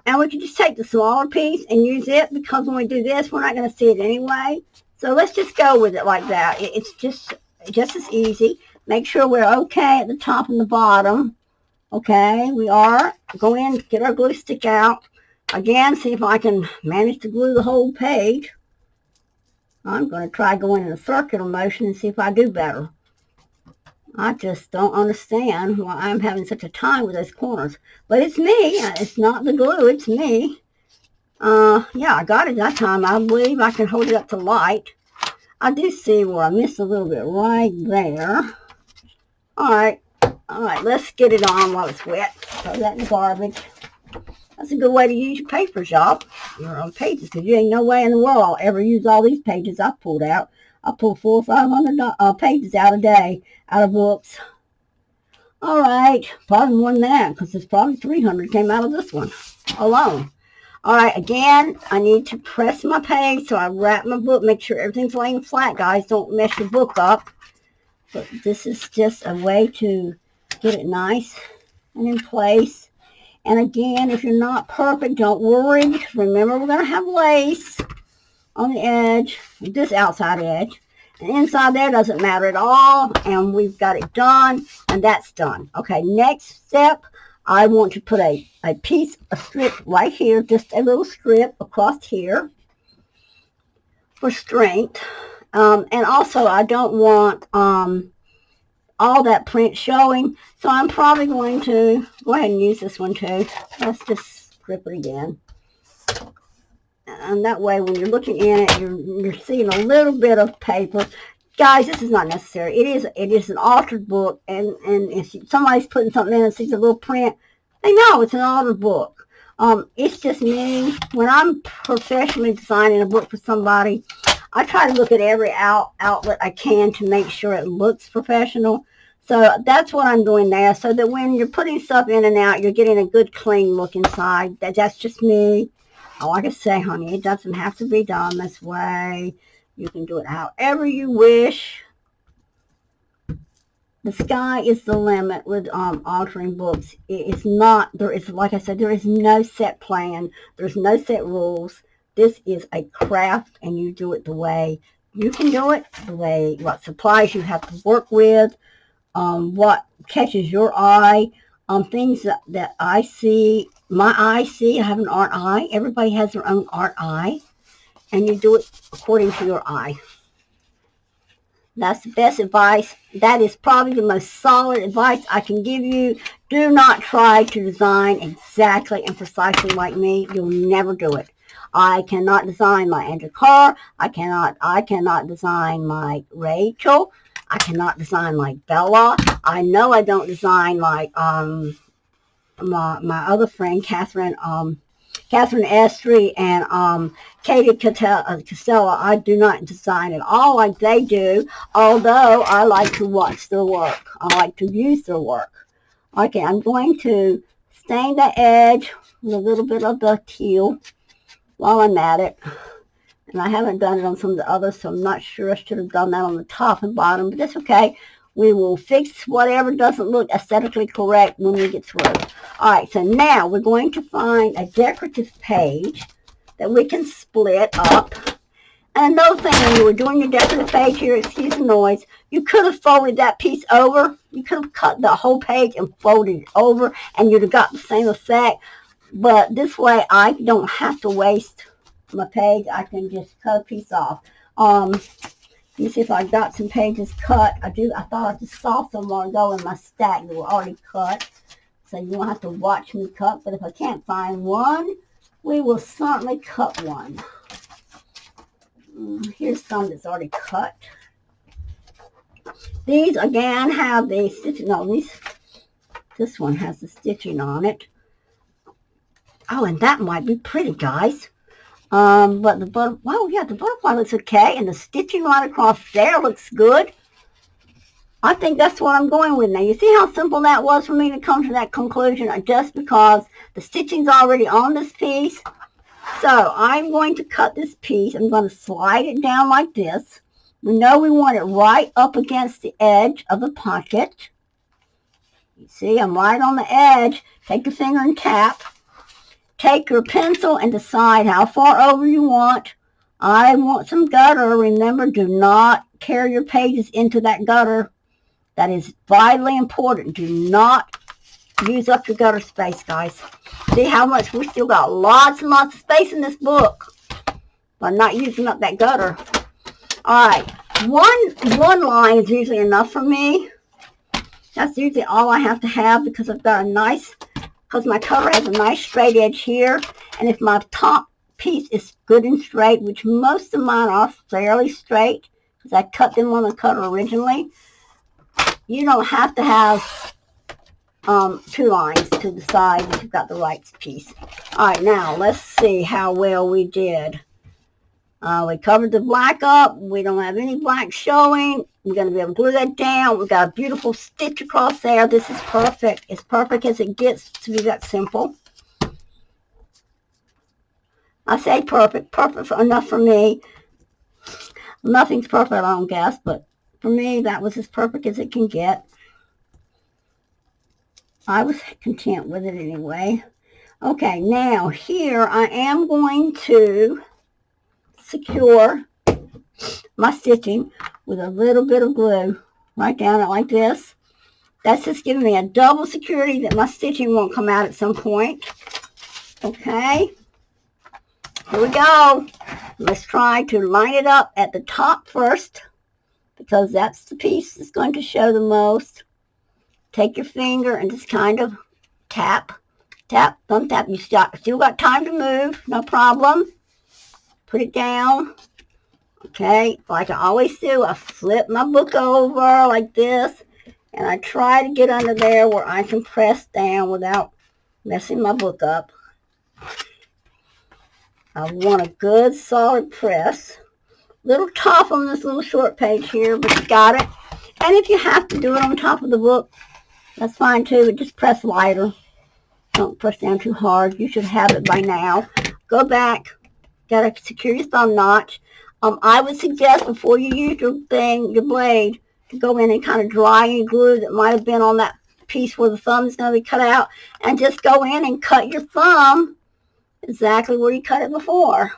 And we could just take the smaller piece and use it, because when we do this, we're not going to see it anyway. So let's just go with it like that. It's just as easy. Make sure we're okay at the top and the bottom. Okay, we are. Go in, get our glue stick out. Again, see if I can manage to glue the whole page. I'm going to try going in a circular motion and see if I do better. I just don't understand why I'm having such a time with those corners. But it's me. It's not the glue. It's me. Yeah, I got it that time. I believe I can hold it up to light. I do see where I missed a little bit right there. All right, let's get it on while it's wet. Throw that in the garbage. That's a good way to use your papers, y'all. Your own pages, because you ain't no way in the world I'll ever use all these pages I pulled out. I pull 400 or 500 pages out a day out of books. All right, probably more than that, because there's probably 300 came out of this one alone. All right, again, I need to press my page, so I wrap my book. Make sure everything's laying flat, guys. Don't mess your book up. But this is just a way to get it nice and in place. And again, if you're not perfect, don't worry, because remember, we're going to have lace on the edge, this outside edge. And inside there doesn't matter at all. And we've got it done, and that's done. Okay, next step, I want to put a strip right here, just a little strip across here for strength. And also, I don't want all that print showing, so I'm probably going to go ahead and use this one too. Let's just strip it again. And that way, when you're looking in it, you're seeing a little bit of paper. Guys, this is not necessary. It is an altered book, and if somebody's putting something in and sees a little print, They know it's an older book. It's just me. When I'm professionally designing a book for somebody, I try to look at every outlet I can to make sure it looks professional. So that's what I'm doing there, so that when you're putting stuff in and out, you're getting a good, clean look inside. That's just me. Like I say, honey, it doesn't have to be done this way. You can do it however you wish. The sky is the limit with altering books. It's not, there is, like I said, there is no set plan. There's no set rules. This is a craft, and you do it the way you can do it, the way, what supplies you have to work with, what catches your eye, things that I see, my eye see. I have an art eye. Everybody has their own art eye, and you do it according to your eye. That's the best advice. That is probably the most solid advice I can give you. Do not try to design exactly and precisely like me. You'll never do it. I cannot design my Andrew Carr. I cannot design my Rachel. I cannot design like Bella. I know I don't design like my other friend Catherine Estrie and Katie Castella. I do not design at all like they do, although I like to watch their work. I like to use their work. Okay, I'm going to stain the edge with a little bit of the teal while I'm at it. And I haven't done it on some of the others, so I'm not sure. I should have done that on the top and bottom, but that's okay. We will fix whatever doesn't look aesthetically correct when we get through. All right, so now we're going to find a decorative page that we can split up. And another thing, when you were doing your decorative page here, excuse the noise, you could have folded that piece over. You could have cut the whole page and folded it over, and you'd have got the same effect. But this way, I don't have to waste my page. I can just cut a piece off. Let me see if I got some pages cut. I thought I just saw some more ago in my stack that were already cut. So you won't have to watch me cut. But if I can't find one, we will certainly cut one. Here's some that's already cut. These, again, have the stitching. No, this one has the stitching on it. Oh, and that might be pretty, guys. But the butterfly looks okay, and the stitching right across there looks good. I think that's what I'm going with now. You see how simple that was for me to come to that conclusion, just because the stitching's already on this piece. So I'm going to cut this piece. I'm going to slide it down like this. We know we want it right up against the edge of the pocket. You see, I'm right on the edge. Take your finger and tap. Take your pencil and decide how far over you want. I want some gutter. Remember, do not carry your pages into that gutter. That is vitally important. Do not use up your gutter space, guys. See how much we still got lots and lots of space in this book by not using up that gutter. All right, one line is usually enough for me. That's usually all I have to have because I've got a nice, because my cover has a nice straight edge here. And if my top piece is good and straight, which most of mine are fairly straight, because I cut them on the cutter originally, you don't have to have two lines to decide if you've got the right piece. All right, now let's see how well we did. We covered the black up. We don't have any black showing. We're going to be able to glue that down. We've got a beautiful stitch across there. This is perfect. As perfect as it gets to be that simple. I say perfect. Perfect enough for me. Nothing's perfect, I don't guess, but for me, that was as perfect as it can get. I was content with it anyway. Okay, now here I am going to secure my stitching with a little bit of glue right down it like this. That's just giving me a double security that my stitching won't come out at some point. Okay, here we go. Let's try to line it up at the top first, because that's the piece that's going to show the most. Take your finger and just kind of tap, tap, don't tap. You still got time to move, no problem. Put it down. Okay, like I always do, I flip my book over like this, and I try to get under there where I can press down without messing my book up. I want a good solid press. Little tough on this little short page here, but you got it. And if you have to do it on top of the book, that's fine too, but just press lighter. Don't press down too hard. You should have it by now. Go back. Got to secure your thumb notch. I would suggest before you use your blade, to go in and kind of dry any glue that might have been on that piece where the thumb is going to be cut out, and just go in and cut your thumb exactly where you cut it before.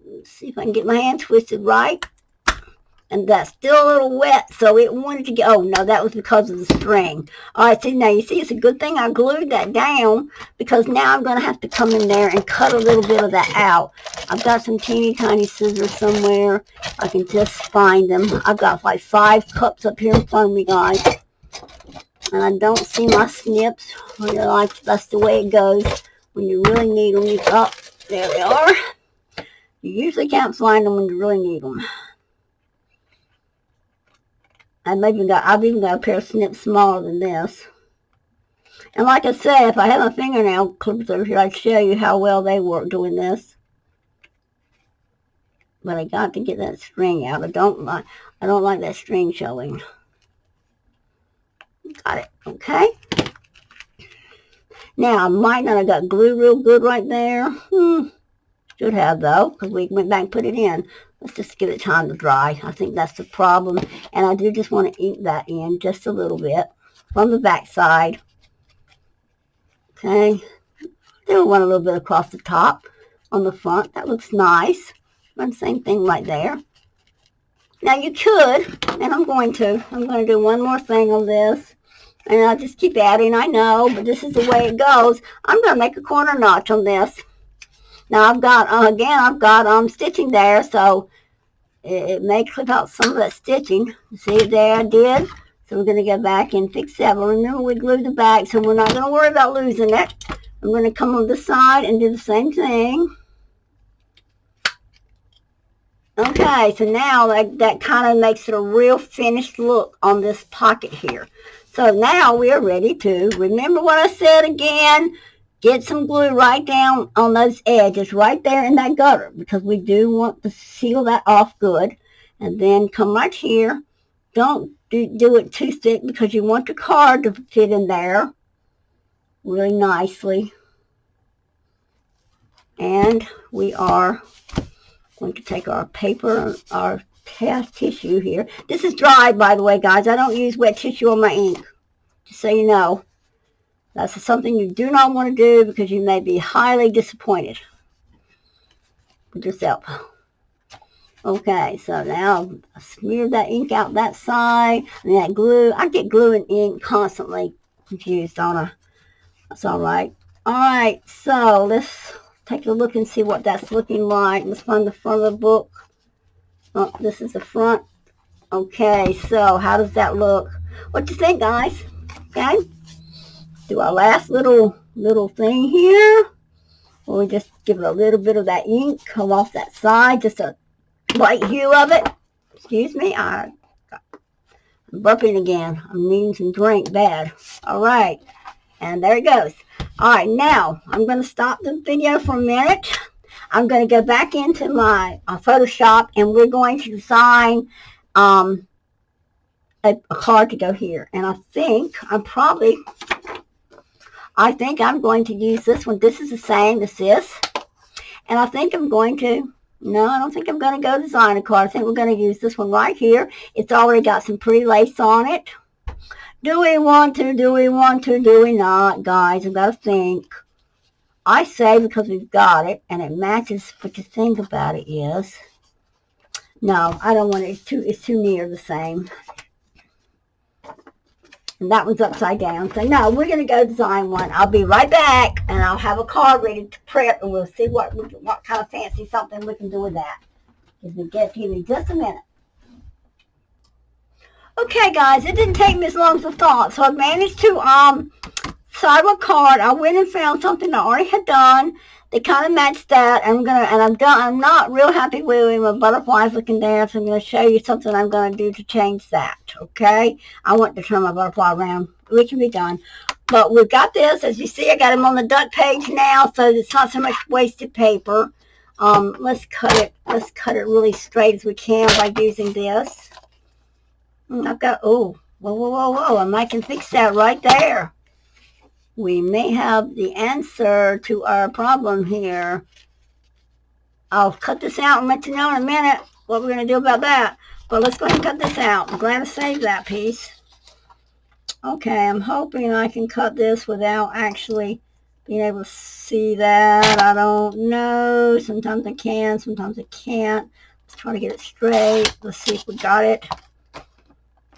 Let's see if I can get my hand twisted right. And that's still a little wet, so it wanted to go. Oh, no, that was because of the string. All right, see, now you see, it's a good thing I glued that down, because now I'm going to have to come in there and cut a little bit of that out. I've got some teeny tiny scissors somewhere. I can just find them. I've got like 5 cups up here in front of me, guys. And I don't see my snips. Like, that's the way it goes when you really need them. Oh, there they are. You usually can't find them when you really need them. I've even got a pair of snips smaller than this. And like I said, if I had my fingernail clippers over here, I'd show you how well they work doing this. But I got to get that string out. I don't like that string showing. Got it. Okay. Now I might not have got glue real good right there. Should have though, because we went back and put it in. Let's just give it time to dry. I think that's the problem. And I do just want to ink that in just a little bit from the back side. Okay. Then we want a little bit across the top on the front. That looks nice. Run the same thing right there. Now you could, and I'm going to do one more thing on this. And I'll just keep adding, I know, but this is the way it goes. I'm going to make a corner notch on this. Now I've got, stitching there, so it may clip out some of that stitching. See it there, I did. So we're going to go back and fix that. But remember, we glued the back, so we're not going to worry about losing it. I'm going to come on this side and do the same thing. Okay, so now that kind of makes it a real finished look on this pocket here. So now we are ready to, remember what I said again, get some glue right down on those edges, right there in that gutter, because we do want to seal that off good. And then come right here. Don't do it too thick, because you want your card to fit in there really nicely. And we are going to take our paper, our tissue here. This is dry, by the way, guys. I don't use wet tissue on my ink, just so you know. That's something you do not want to do, because you may be highly disappointed with yourself. Okay, so now I smeared that ink out that side, and that glue. I get glue and ink constantly confused, don't I? That's all right. All right, so let's take a look and see what that's looking like. Let's find the front of the book. Oh, this is the front. Okay, so how does that look? What do you think, guys? Okay. Do our last little thing here. We'll just give it a little bit of that ink, come off that side, just a light hue of it. Excuse me, I'm burping again. I'm needing some drink bad. All right, and there it goes. All right, now I'm going to stop the video for a minute. I'm going to go back into my Photoshop, and we're going to design a card to go here. And I think I'm going to use this one. This is the same as this. And I think I'm going to, no, I don't think I'm going to go design a card. I think we're going to use this one right here. It's already got some pretty lace on it. Do we want to? Do we want to? Do we not? Guys, I've got to think. I say because we've got it and it matches. What you think about it is, no, I don't want it. It's too near the same. And that one's upside down. So no, we're going to go design one. I'll be right back, and I'll have a card ready to prep, and we'll see what kind of fancy something we can do with that. Give me just a minute. Okay, guys, it didn't take me as long as I thought. So I managed to sideward card. I went and found something I already had done. They kind of matched that. I'm not real happy with my butterflies looking there, so I'm going to show you something I'm going to do to change that. Okay, I want to turn my butterfly around. We can be done. But we've got this. As you see, I got him on the duck page now, so it's not so much wasted paper. Let's cut it. Let's cut it really straight as we can by using this. I've got, oh, whoa, whoa, whoa, whoa. And I can fix that right there. We may have the answer to our problem here. I'll cut this out and let you know in a minute what we're going to do about that. But let's go ahead and cut this out. I'm glad I saved that piece. Okay, I'm hoping I can cut this without actually being able to see that. I don't know. Sometimes I can, sometimes I can't. Let's try to get it straight. Let's see if we got it.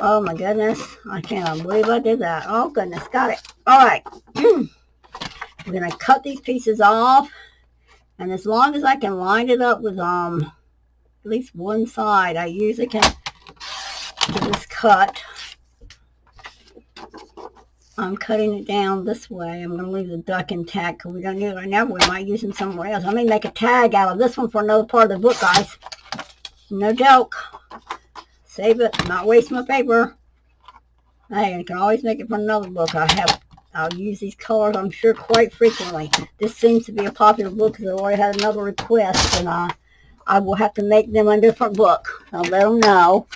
Oh my goodness. I cannot believe I did that. Oh goodness, got it. All right. We're going to cut these pieces off. And as long as I can line it up with at least one side, I usually can get this cut. I'm cutting it down this way. I'm going to leave the duck intact because we don't use it right now. We might use them somewhere else. I may make a tag out of this one for another part of the book, guys. No joke. Save it. Not waste my paper. Hey, I can always make it for another book. I'll use these colors, I'm sure, quite frequently. This seems to be a popular book because I've already had another request, and I will have to make them a different book. I'll let them know.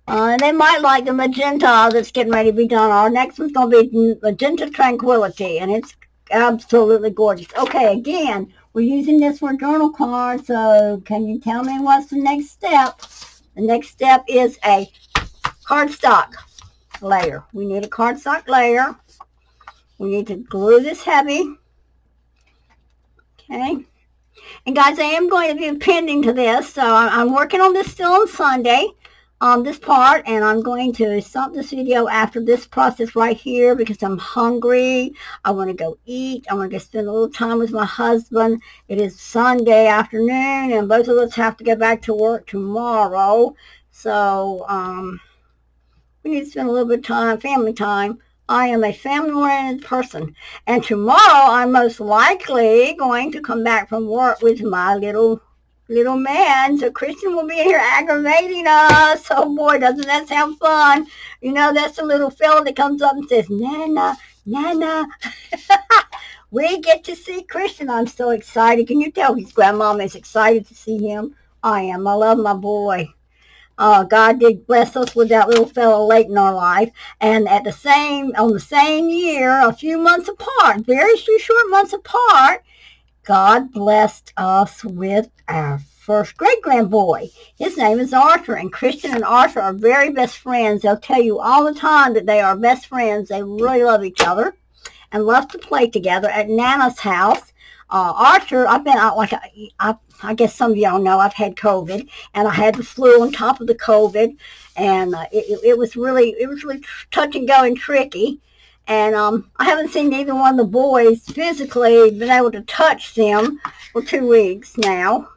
And they might like the magenta that's getting ready to be done. Our next one's going to be Magenta Tranquility, and it's absolutely gorgeous. Okay, again, we're using this for a journal card, so can you tell me what's the next step? The next step is a cardstock layer. We need a cardstock layer. We need to glue this heavy. Okay. And guys, I am going to be appending to this. So I'm working on this still on Sunday, this part. And I'm going to stop this video after this process right here because I'm hungry. I want to go eat. I want to go spend a little time with my husband. It is Sunday afternoon and both of us have to get back to work tomorrow. So we need to spend a little bit of time, family time. I am a family-oriented person, and tomorrow I'm most likely going to come back from work with my little man. So Christian will be here aggravating us. Oh boy, doesn't that sound fun? You know, that's the little fella that comes up and says, Nana, Nana. We get to see Christian. I'm so excited. Can you tell his grandmama is excited to see him? I am. I love my boy. God did bless us with that little fellow late in our life. And on the same year, a few months apart, very few short months apart, God blessed us with our first great-grandboy. His name is Arthur, and Christian and Arthur are very best friends. They'll tell you all the time that they are best friends. They really love each other and love to play together at Nana's house. Arthur, I've been out like I guess some of y'all know I've had COVID, and I had the flu on top of the COVID, and it was really touch and go and tricky. And I haven't seen neither one of the boys physically been able to touch them for 2 weeks now.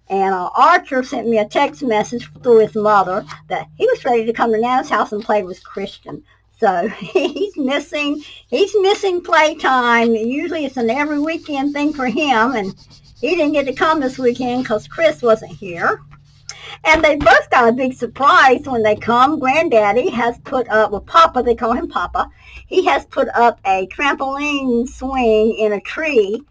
And Arthur sent me a text message through his mother that he was ready to come to Nana's house and play with Christian. So he's missing playtime. Usually it's an every weekend thing for him, and he didn't get to come this weekend because Chris wasn't here. And they both got a big surprise when they come. Granddaddy has put up, well, Papa, they call him Papa. He has put up a trampoline swing in a tree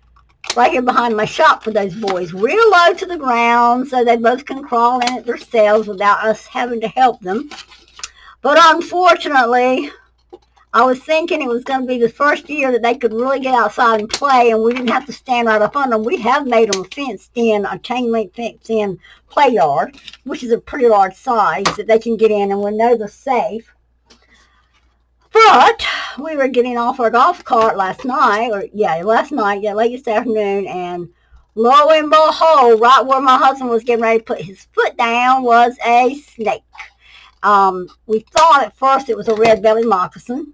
right here behind my shop for those boys, real low to the ground, so they both can crawl in it themselves without us having to help them. But unfortunately, I was thinking it was going to be the first year that they could really get outside and play, and we didn't have to stand right up on them. We have made them a chain link fenced in play yard, which is a pretty large size that they can get in, and we know they're safe. But we were getting off our golf cart last night, late this afternoon, and lo and behold, right where my husband was getting ready to put his foot down was a snake. We thought at first it was a red-bellied moccasin,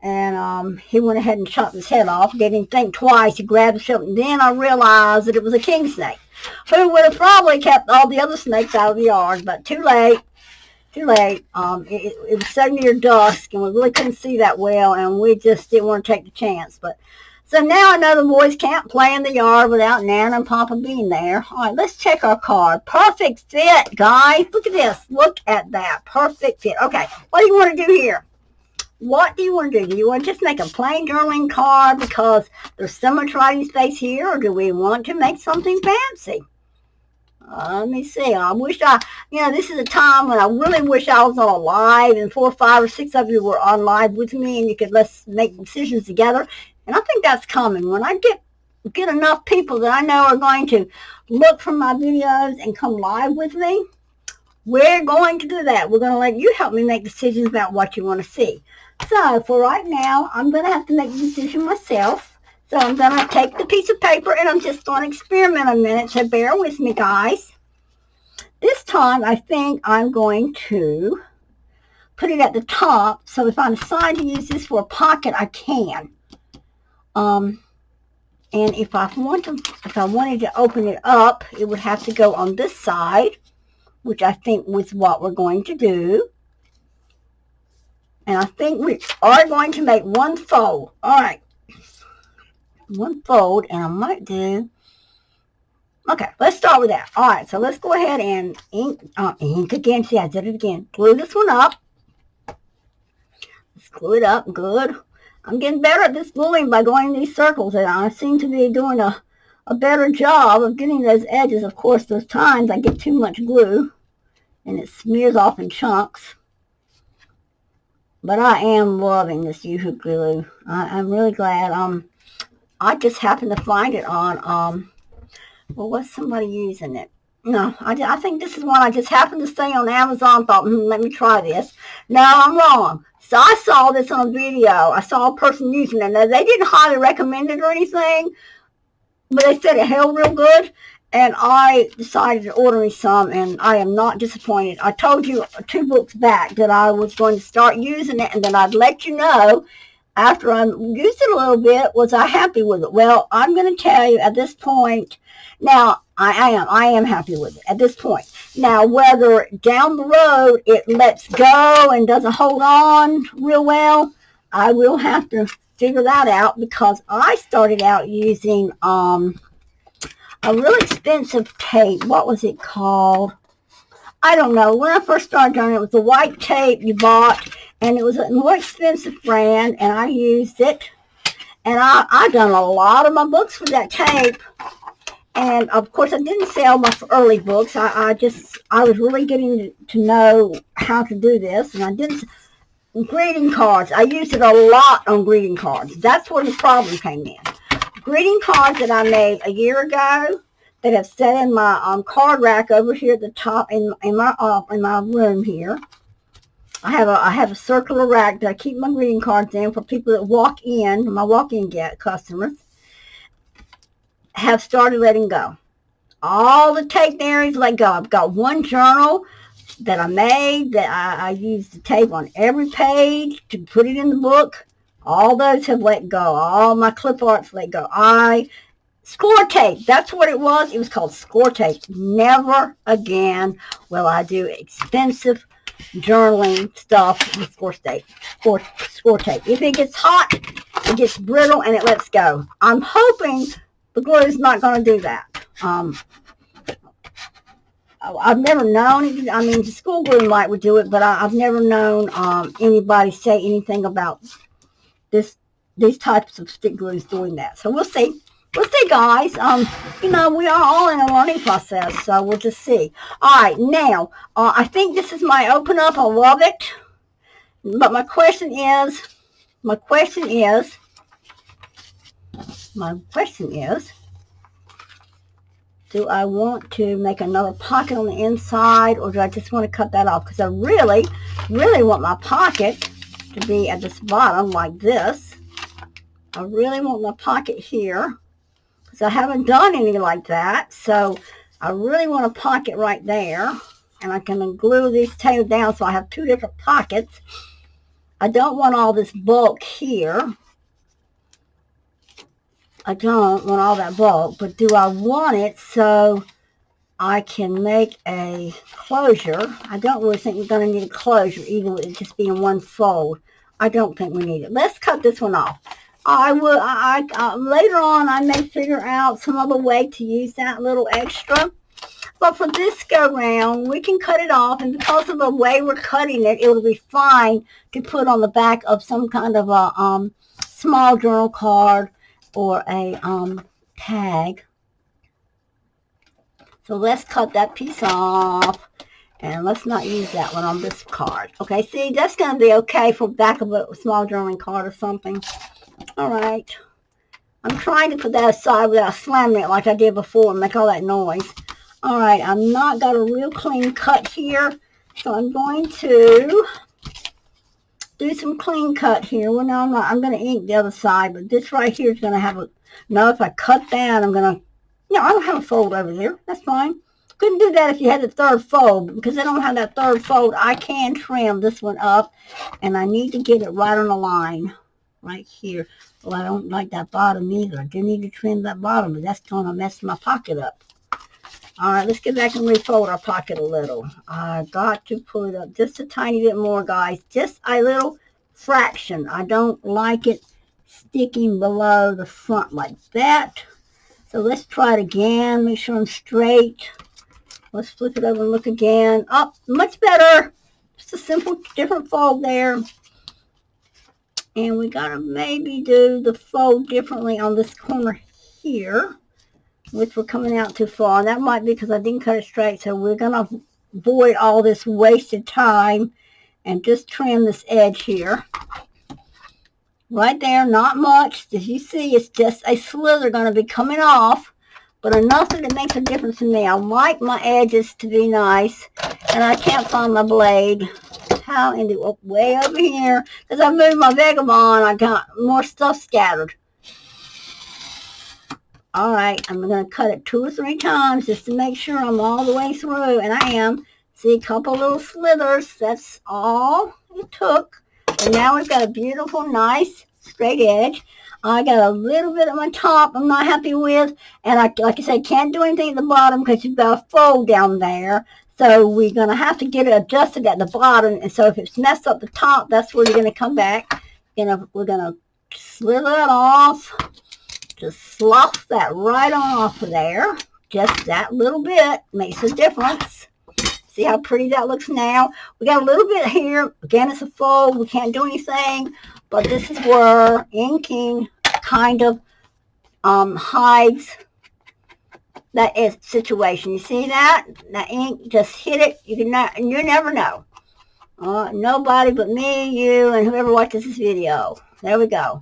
and he went ahead and chopped his head off. Didn't think twice. He grabbed something. Then I realized that it was a king snake, who would have probably kept all the other snakes out of the yard, but too late. It was so near dusk, and we really couldn't see that well, and we just didn't want to take the chance. But so now I know the boys can't play in the yard without Nana and Papa being there. All right, let's check our card. Perfect fit, guys. Look at this. Look at that. Perfect fit. Okay, what do you want to do here? What do you want to do? Do you want to just make a plain journaling card because there's so much writing space here, or do we want to make something fancy? Let me see. I wish this is a time when I really wish I was on a live and 4, 5, or 6 of you were on live with me and you could let's make decisions together. And I think that's coming. When I get enough people that I know are going to look from my videos and come live with me, we're going to do that. We're going to let you help me make decisions about what you want to see. So for right now, I'm going to have to make the decision myself. So I'm going to take the piece of paper and I'm just going to experiment a minute, so bear with me, guys. This time, I think I'm going to put it at the top, so if I decide to use this for a pocket, I can. And if I wanted to open it up, it would have to go on this side, which I think was what we're going to do. And I think we are going to make one fold. All right. One fold, and I might do, okay, let's start with that. All right, so let's go ahead and ink again. See, I did it again. Glue this one up. Let's glue it up. Good. I'm getting better at this gluing by going in these circles, and I seem to be doing a better job of getting those edges. Of course, there's times I get too much glue, and it smears off in chunks. But I am loving this Yoo-Hoo glue. I'm really glad. I just happened to find it on, well, was somebody using it? No, I think this is one I just happened to see on Amazon, thought, let me try this. No, I'm wrong. So I saw this on a video. I saw a person using it. Now, they didn't highly recommend it or anything, but they said it held real good. And I decided to order me some, and I am not disappointed. I told you 2 books back that I was going to start using it, and then I'd let you know after I used it a little bit, was I happy with it? Well, I'm going to tell you at this point, now, I am happy with it at this point. Now, whether down the road it lets go and doesn't hold on real well, I will have to figure that out, because I started out using a really expensive tape. What was it called? I don't know. When I first started doing it, it was the white tape you bought, and it was a more expensive brand, and I used it. And I've done a lot of my books with that tape. And, of course, I didn't sell my early books. I was really getting to know how to do this. And I didn't, greeting cards. I used it a lot on greeting cards. That's where the problem came in. Greeting cards that I made a year ago that have sat in my card rack over here at the top in my room here. I have a circular rack that I keep my greeting cards in for people that walk in, my walk-in customers, have started letting go. All the tape there is let go. I've got one journal that I made that I used the tape on every page to put it in the book. All those have let go. All my clip arts let go. Score tape, that's what it was. It was called score tape. Never again will I do expensive journaling stuff with score tape. Score tape. If it gets hot, it gets brittle, and it lets go. I'm hoping the glue is not going to do that. I've never known it. I mean, the school glue might would do it, but I've never known anybody say anything about these types of stick glues doing that. So we'll see. We'll see, guys. We are all in a learning process, so we'll just see. All right, now, I think this is my open up. I love it. But my question is, do I want to make another pocket on the inside, or do I just want to cut that off? Because I really, really want my pocket to be at this bottom like this. I really want my pocket here, because I haven't done any like that. So I really want a pocket right there, and I can glue these tails down so I have 2 different pockets. I don't want all this bulk here. I don't want all that bulk, but do I want it so I can make a closure? I don't really think we're going to need a closure, even with it just being one fold. I don't think we need it. Let's cut this one off. Later on, I may figure out some other way to use that little extra. But for this go round, we can cut it off, and because of the way we're cutting it, it will be fine to put on the back of some kind of a small journal card or a tag. So let's cut that piece off, and let's not use that one on this card. Okay, see, that's going to be okay for back of a small journaling card or something. All right. I'm trying to put that aside without slamming it like I did before and make all that noise. All right, I'm not got a real clean cut here, so I'm going to do some clean cut here. Well, no, I'm not. I'm going to ink the other side, but this right here is going to have a, no, if I cut that, I'm going to, no, I don't have a fold over there. That's fine. Couldn't do that if you had the third fold. Because I don't have that third fold, I can trim this one up, and I need to get it right on the line, right here. Well, I don't like that bottom either. I do need to trim that bottom, but that's going to mess my pocket up. All right, let's get back and refold our pocket a little. I got to pull it up just a tiny bit more, guys. Just a little fraction. I don't like it sticking below the front like that. So let's try it again. Make sure I'm straight. Let's flip it over and look again. Oh, much better. Just a simple different fold there. And we got to maybe do the fold differently on this corner here, which we're coming out too far. And that might be because I didn't cut it straight. So we're going to avoid all this wasted time and just trim this edge here. Right there, not much. As you see, it's just a slither going to be coming off, but enough that it makes a difference to me. I like my edges to be nice, and I can't find my blade. How in the, way over here, because I moved my Vagabond, I got more stuff scattered. All right, I'm going to cut it 2 or 3 times just to make sure I'm all the way through, and I am. See, a couple little slithers, that's all it took. And now we've got a beautiful, nice, straight edge. I got a little bit at my top I'm not happy with, and like I said, can't do anything at the bottom because you've got a fold down there. So we're going to have to get it adjusted at the bottom, and so if it's messed up the top, that's where you're going to come back. And we're going to slither that off. Just slough that right on off of there. Just that little bit makes a difference. See how pretty that looks now? We got a little bit here. Again, it's a fold. We can't do anything. But this is where inking kind of hides that situation. You see that? That ink just hit it. You never know. Nobody but me, you, and whoever watches this video. There we go.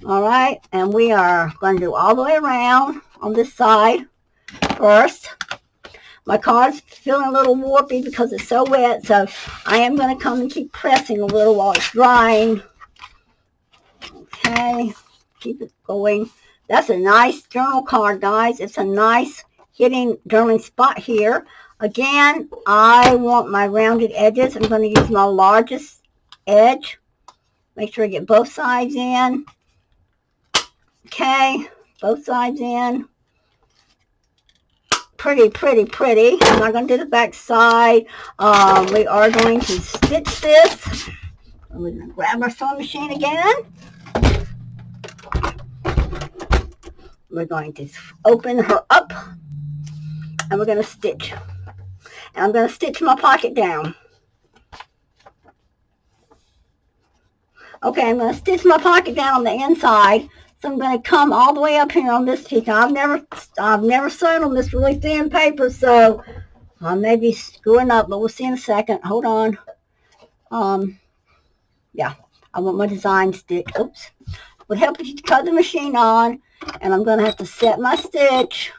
All right, and we are going to do all the way around on this side first. My card's feeling a little warpy because it's so wet, so I am going to come and keep pressing a little while it's drying. Okay, keep it going. That's a nice journal card, guys. It's a nice hitting journaling spot here. Again, I want my rounded edges. I'm going to use my largest edge. Make sure I get both sides in. Okay, both sides in. Pretty, pretty, pretty. I'm not going to do the back side. We are going to stitch this. We're going to grab our sewing machine again. We're going to open her up, and we're going to stitch. And I'm going to stitch my pocket down. Okay, I'm going to stitch my pocket down on the inside. So I'm going to come all the way up here on this piece. Now, I've never sewn on this really thin paper, so I may be screwing up, but we'll see in a second. Hold on. Yeah, I want my design stitch. Oops. Would help if you cut the machine on, and I'm going to have to set my stitch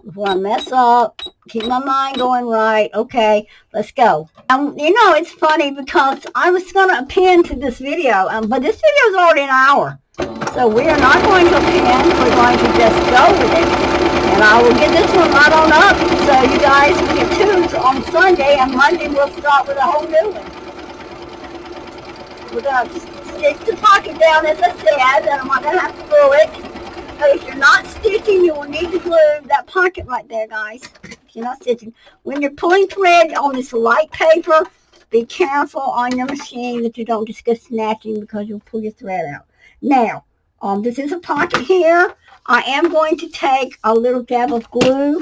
before I mess up. Keep my mind going right. Okay, let's go. You know, it's funny because I was going to append to this video, but this video is already an hour. So we are not going to append. We're going to just go with it. And I will get this one right on up so you guys will get tuned on Sunday, and Monday we'll start with a whole new one. We're going to stitch the pocket down as I said, and I'm not going to have to glue it. But if you're not stitching, you will need to glue that pocket right there, guys. If you're not stitching. When you're pulling thread on this light paper, be careful on your machine that you don't just go snatching because you'll pull your thread out. Now, this is a pocket here. I am going to take a little dab of glue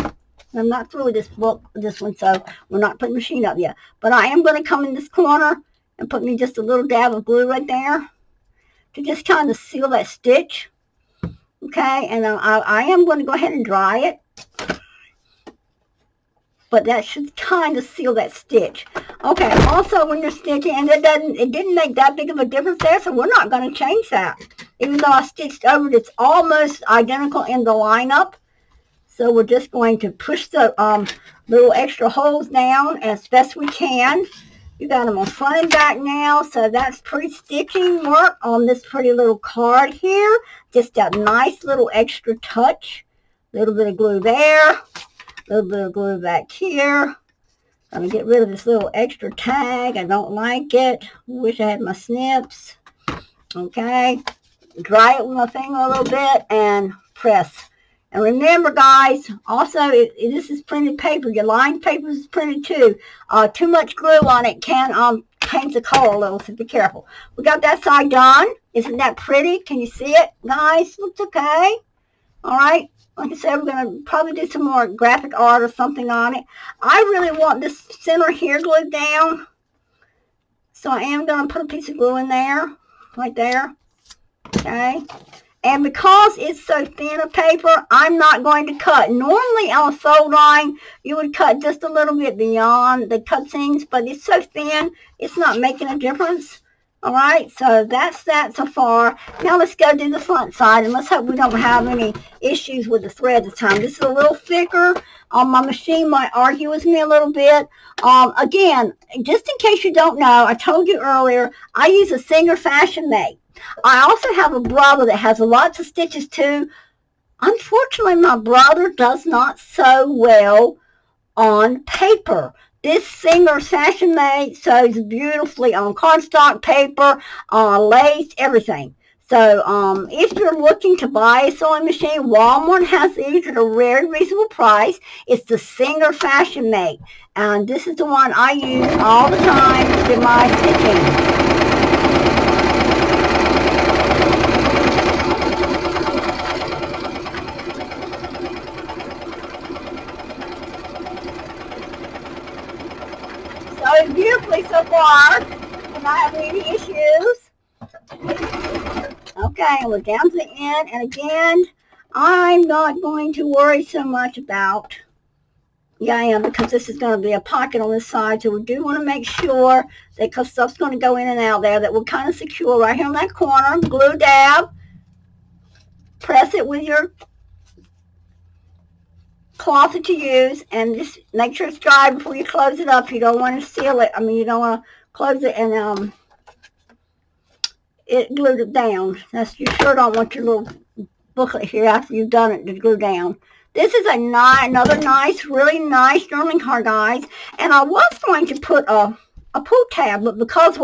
I'm not through with this one, so we're not putting the machine up yet. But I am going to come in this corner and put me just a little dab of glue right there to just kind of seal that stitch. Okay, and I am going to go ahead and dry it. But that should kind of seal that stitch. Okay, also when you're stitching, and it didn't make that big of a difference there, so we're not going to change that. Even though I stitched over it, it's almost identical in the lineup. So we're just going to push the little extra holes down as best we can. You got them on front and back now, so that's pre-stitching work on this pretty little card here. Just that nice little extra touch. A little bit of glue there, a little bit of glue back here. I'm going to get rid of this little extra tag. I don't like it. Wish I had my snips. Okay, dry it with my finger a little bit and press. And remember, guys, also, this is printed paper. Your lined paper is printed too. Too much glue on it can change the color a little, so be careful. We got that side done. Isn't that pretty? Can you see it, guys? Looks okay. All right. Like I said, we're going to probably do some more graphic art or something on it. I really want this center here glued down. So I am going to put a piece of glue in there, right there. Okay. And because it's so thin a paper, I'm not going to cut. Normally on a fold line, you would cut just a little bit beyond the cut seams, but it's so thin, it's not making a difference. All right, so that's that so far. Now let's go do the front side, and let's hope we don't have any issues with the thread this time. This is a little thicker. My machine might argue with me a little bit. Again, just in case you don't know, I told you earlier, I use a Singer Fashion Mate. I also have a brother that has lots of stitches too. Unfortunately, my brother does not sew well on paper. This Singer Fashion Mate sews beautifully on cardstock paper, lace, everything. So if you're looking to buy a sewing machine, Walmart has these at a very reasonable price. It's the Singer Fashion Mate. And this is the one I use all the time to do my stitching. Beautifully so far. Do not have any issues. Okay, we're down to the end. And again, I'm not going to worry so much about, yeah, I am, because this is going to be a pocket on this side. So we do want to make sure that, because stuff's going to go in and out there, that we're kind of secure right here in that corner. Glue dab. Press it with your cloth that you use, and just make sure it's dry before you close it up. You don't want to seal it. I mean, you don't want to close it and it glued it down. You sure don't want your little booklet here after you've done it to glue down. This is another nice, really nice journaling card, guys. And I was going to put a pull tab, but because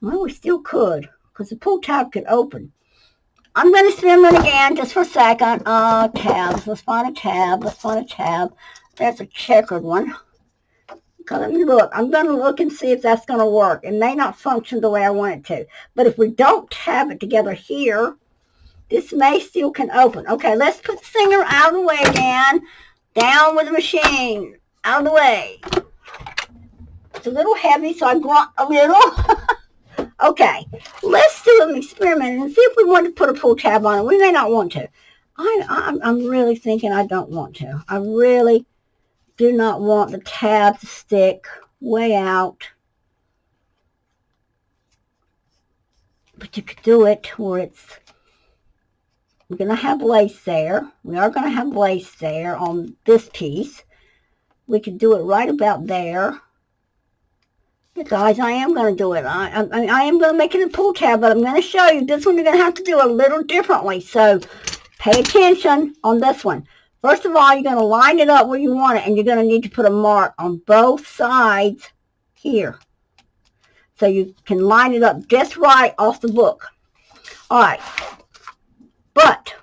we still could, because the pull tab could open. I'm going to spin it again just for a second. Tabs. Let's find a tab. There's a checkered one. Let me look. I'm going to look and see if that's going to work. It may not function the way I want it to. But if we don't tab it together here, this may still can open. Okay, let's put the Singer out of the way again. Down with the machine. Out of the way. It's a little heavy, so I grunt a little. Okay, let's do an experiment and see if we want to put a pull tab on it. We may not want to. I'm really thinking I don't want to. I really do not want the tab to stick way out. But you could do it where we're going to have lace there. We are going to have lace there on this piece. We could do it right about there. Guys, I am going to do it. I am going to make it a pull tab, but I'm going to show you this one you're going to have to do a little differently. So pay attention on this one. First of all, you're going to line it up where you want it, and you're going to need to put a mark on both sides here. So you can line it up just right off the book. All right. But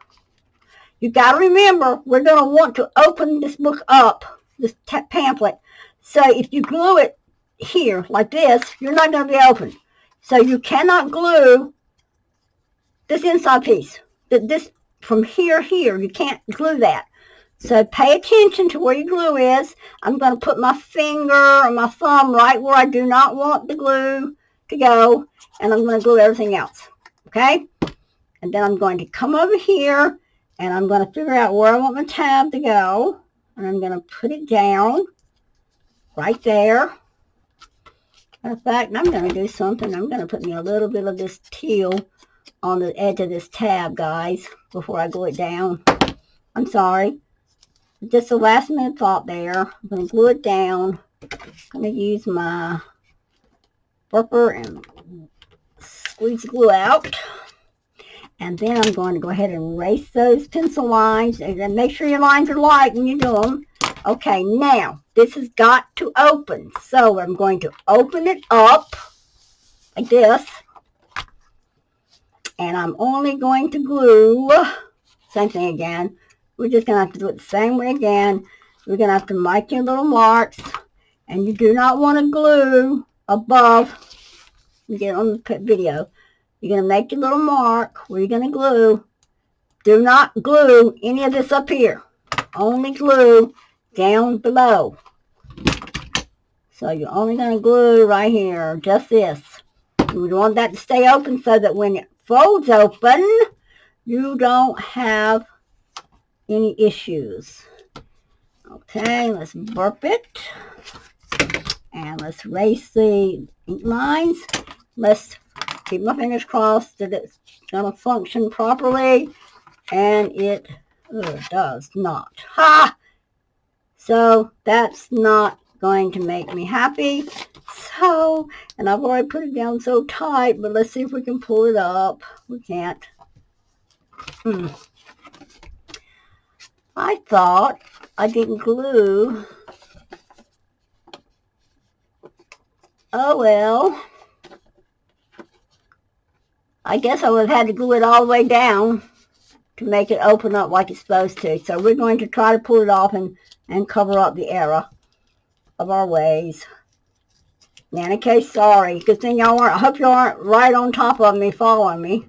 you got to remember, we're going to want to open this book up, this pamphlet. So if you glue it here like this, you're not going to be open. So you cannot glue this inside piece. This from here, you can't glue that. So pay attention to where your glue is. I'm going to put my finger or my thumb right where I do not want the glue to go, and I'm going to glue everything else, okay? And then I'm going to come over here, and I'm going to figure out where I want my tab to go, and I'm going to put it down right there. Matter of fact, I'm going to do something. I'm going to put me a little bit of this teal on the edge of this tab, guys, before I glue it down. I'm sorry. Just a last minute thought there. I'm going to glue it down. I'm going to use my burper and squeeze the glue out. And then I'm going to go ahead and erase those pencil lines. And then make sure your lines are light when you do them. Okay, now, this has got to open. So I'm going to open it up like this. And I'm only going to glue, same thing again. We're just going to have to do it the same way again. We're going to have to make your little marks. And you do not want to glue above. You get it on the video. You're going to make your little mark where you're going to glue. Do not glue any of this up here. Only glue down below. So you're only going to glue right here, just this. You want that to stay open so that when it folds open, you don't have any issues. Okay, let's burp it. And let's erase the ink lines. Let's keep my fingers crossed that it's going to function properly. And it does not. Ha! So that's not going to make me happy. So, and I've already put it down so tight, but let's see if we can pull it up. We can't. I thought I didn't glue. Oh well. I guess I would have had to glue it all the way down to make it open up like it's supposed to. So we're going to try to pull it off and cover up the error of our ways. In any case, sorry. Good thing y'all aren't, I hope y'all aren't right on top of me following me.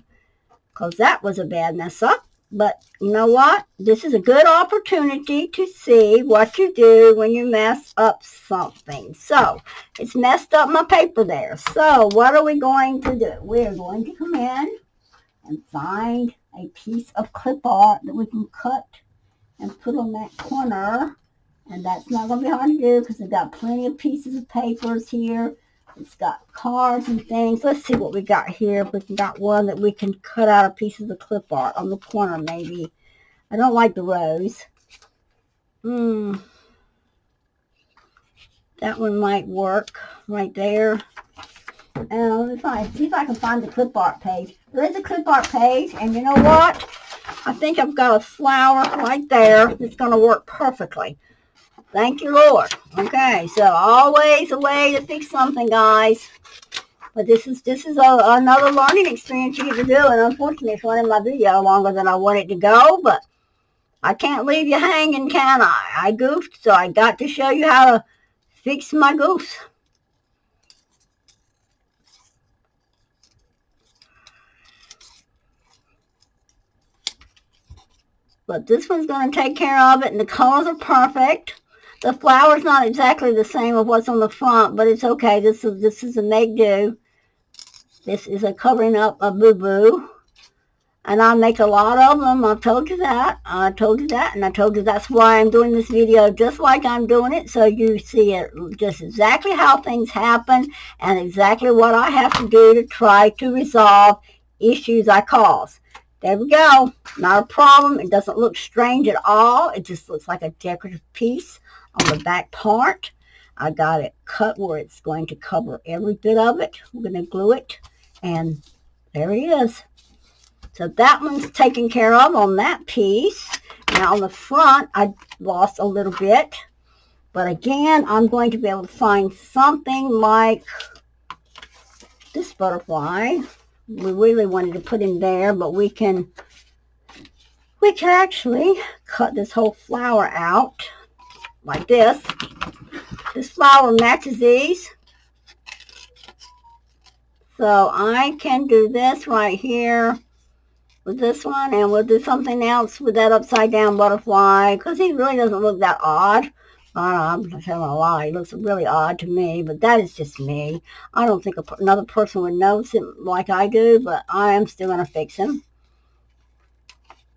Because that was a bad mess up. But you know what? This is a good opportunity to see what you do when you mess up something. So, it's messed up my paper there. So, what are we going to do? We're going to come in and find a piece of clip art that we can cut and put on that corner. And that's not going to be hard to do because we've got plenty of pieces of papers here. It's got cards and things. Let's see what we got here. If we got one that we can cut out a piece of the clip art on the corner maybe. I don't like the rose. That one might work right there. And let me see if I can find the clip art page. There is a clip art page, and you know what? I think I've got a flower right there that's going to work perfectly. Thank you, Lord. Okay, so always a way to fix something, guys. But this is another learning experience you get to do, and unfortunately, it's running my video longer than I want it to go, but I can't leave you hanging, can I? I goofed, so I got to show you how to fix my goofs. But this one's going to take care of it, and the colors are perfect. The flower's not exactly the same of what's on the front, but it's okay. This is a make-do. This is a covering up a boo-boo. And I make a lot of them. I've told you that. I told you that, and I told you that's why I'm doing this video just like I'm doing it, so you see it just exactly how things happen and exactly what I have to do to try to resolve issues I cause. There we go. Not a problem. It doesn't look strange at all. It just looks like a decorative piece on the back part. I got it cut where it's going to cover every bit of it. We're going to glue it, and there it is. So that one's taken care of on that piece. Now on the front, I lost a little bit. But again, I'm going to be able to find something like this butterfly. We really wanted to put in there, but we can actually cut this whole flower out like this. This flower matches these. So I can do this right here. with this one, and we'll do something else with that upside down butterfly, because he really doesn't look that odd. I'm not telling a lie. He looks really odd to me, but that is just me. I don't think another person would notice it like I do, but I am still going to fix him.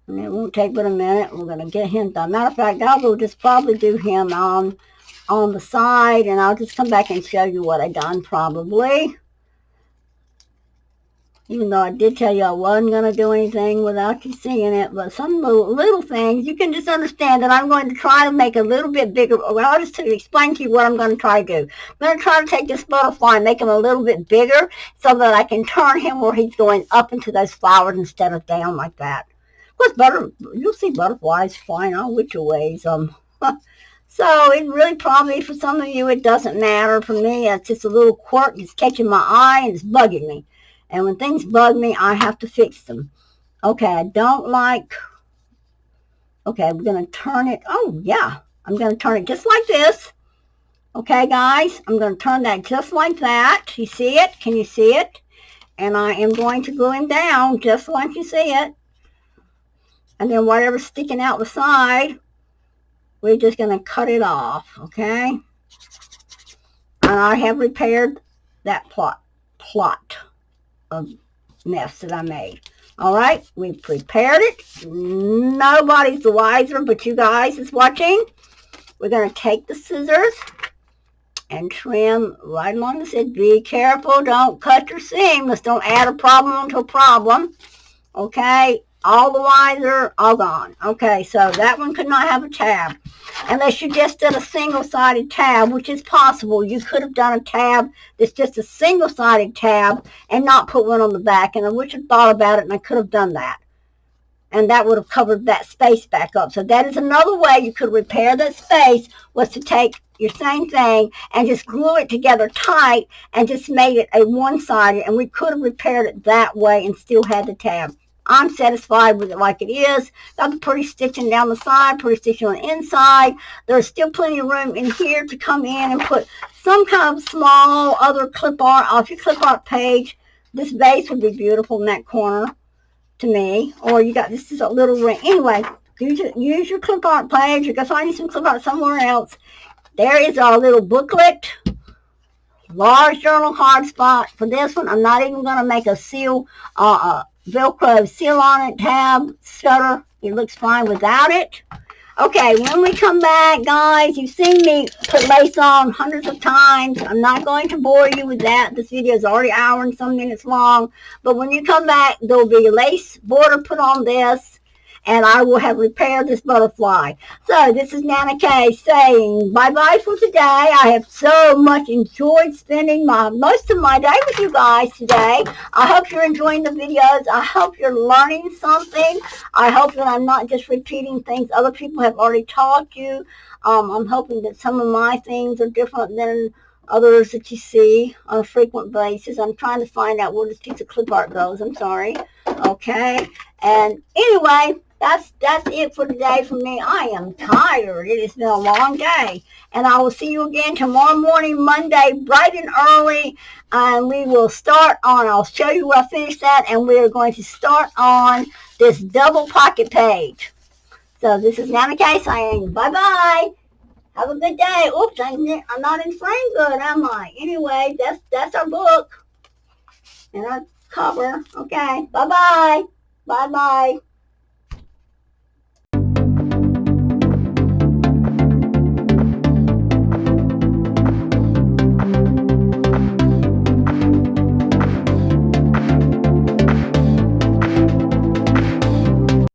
And it won't take but a minute. We're going to get him done. Matter of fact, I will just probably do him on the side, and I'll just come back and show you what I done probably. Even though I did tell you I wasn't going to do anything without you seeing it, but some little things, you can just understand that I'm going to try to make a little bit bigger. Well, I'll just explain to you what I'm going to try to do. I'm going to try to take this butterfly and make him a little bit bigger so that I can turn him where he's going up into those flowers instead of down like that. Of course, you'll see butterflies flying all which ways. So it really probably, for some of you, it doesn't matter. For me, it's just a little quirk. It's catching my eye and it's bugging me. And when things bug me, I have to fix them. Okay, I don't like... Okay, we're going to turn it... Oh, yeah. I'm going to turn it just like this. Okay, guys? I'm going to turn that just like that. You see it? Can you see it? And I am going to glue him down just like you see it. And then whatever's sticking out the side, we're just going to cut it off, okay? And I have repaired that plot of mess that I made. All right, we prepared it. Nobody's the wiser but you guys is watching. We're going to take the scissors and trim right along the edge. Be careful, don't cut your seam. Let's don't add a problem onto a problem. Okay, all the wiser, all gone. Okay, so that one could not have a tab. Unless you just did a single-sided tab, which is possible. You could have done a tab that's just a single-sided tab and not put one on the back. And I wish I'd thought about it, and I could have done that. And that would have covered that space back up. So that is another way you could repair that space, was to take your same thing and just glue it together tight and just made it a one-sided. And we could have repaired it that way and still had the tab. I'm satisfied with it like it is. Got the pretty stitching down the side, pretty stitching on the inside. There's still plenty of room in here to come in and put some kind of small other clip art off your clip art page. This vase would be beautiful in that corner to me. Or you got, this is a little ring. Anyway, use your clip art page. You can find you some clip art somewhere else. There is our little booklet. Large journal card spot. For this one, I'm not even going to make a seal, Velcro seal on it, tab, shutter. It looks fine without it. Okay, when we come back, guys, you've seen me put lace on hundreds of times. I'm not going to bore you with that. This video is already an hour and some minutes long. But when you come back, there will be a lace border put on this, and I will have repaired this butterfly. So this is Nana Kay saying bye-bye for today. I have so much enjoyed spending most of my day with you guys today. I hope you're enjoying the videos. I hope you're learning something. I hope that I'm not just repeating things other people have already taught you. I'm hoping that some of my things are different than others that you see on a frequent basis. I'm trying to find out where this piece of clip art goes. I'm sorry. Okay. And anyway, that's it for today for me. I am tired. It has been a long day. And I will see you again tomorrow morning, Monday, bright and early. And we will start on, I'll show you where I finished that. And we are going to start on this double pocket page. So this is Nana Kay saying bye-bye. Have a good day. Oops, I'm not in frame good, am I? Anyway, that's our book and our cover. Okay, bye-bye. Bye-bye.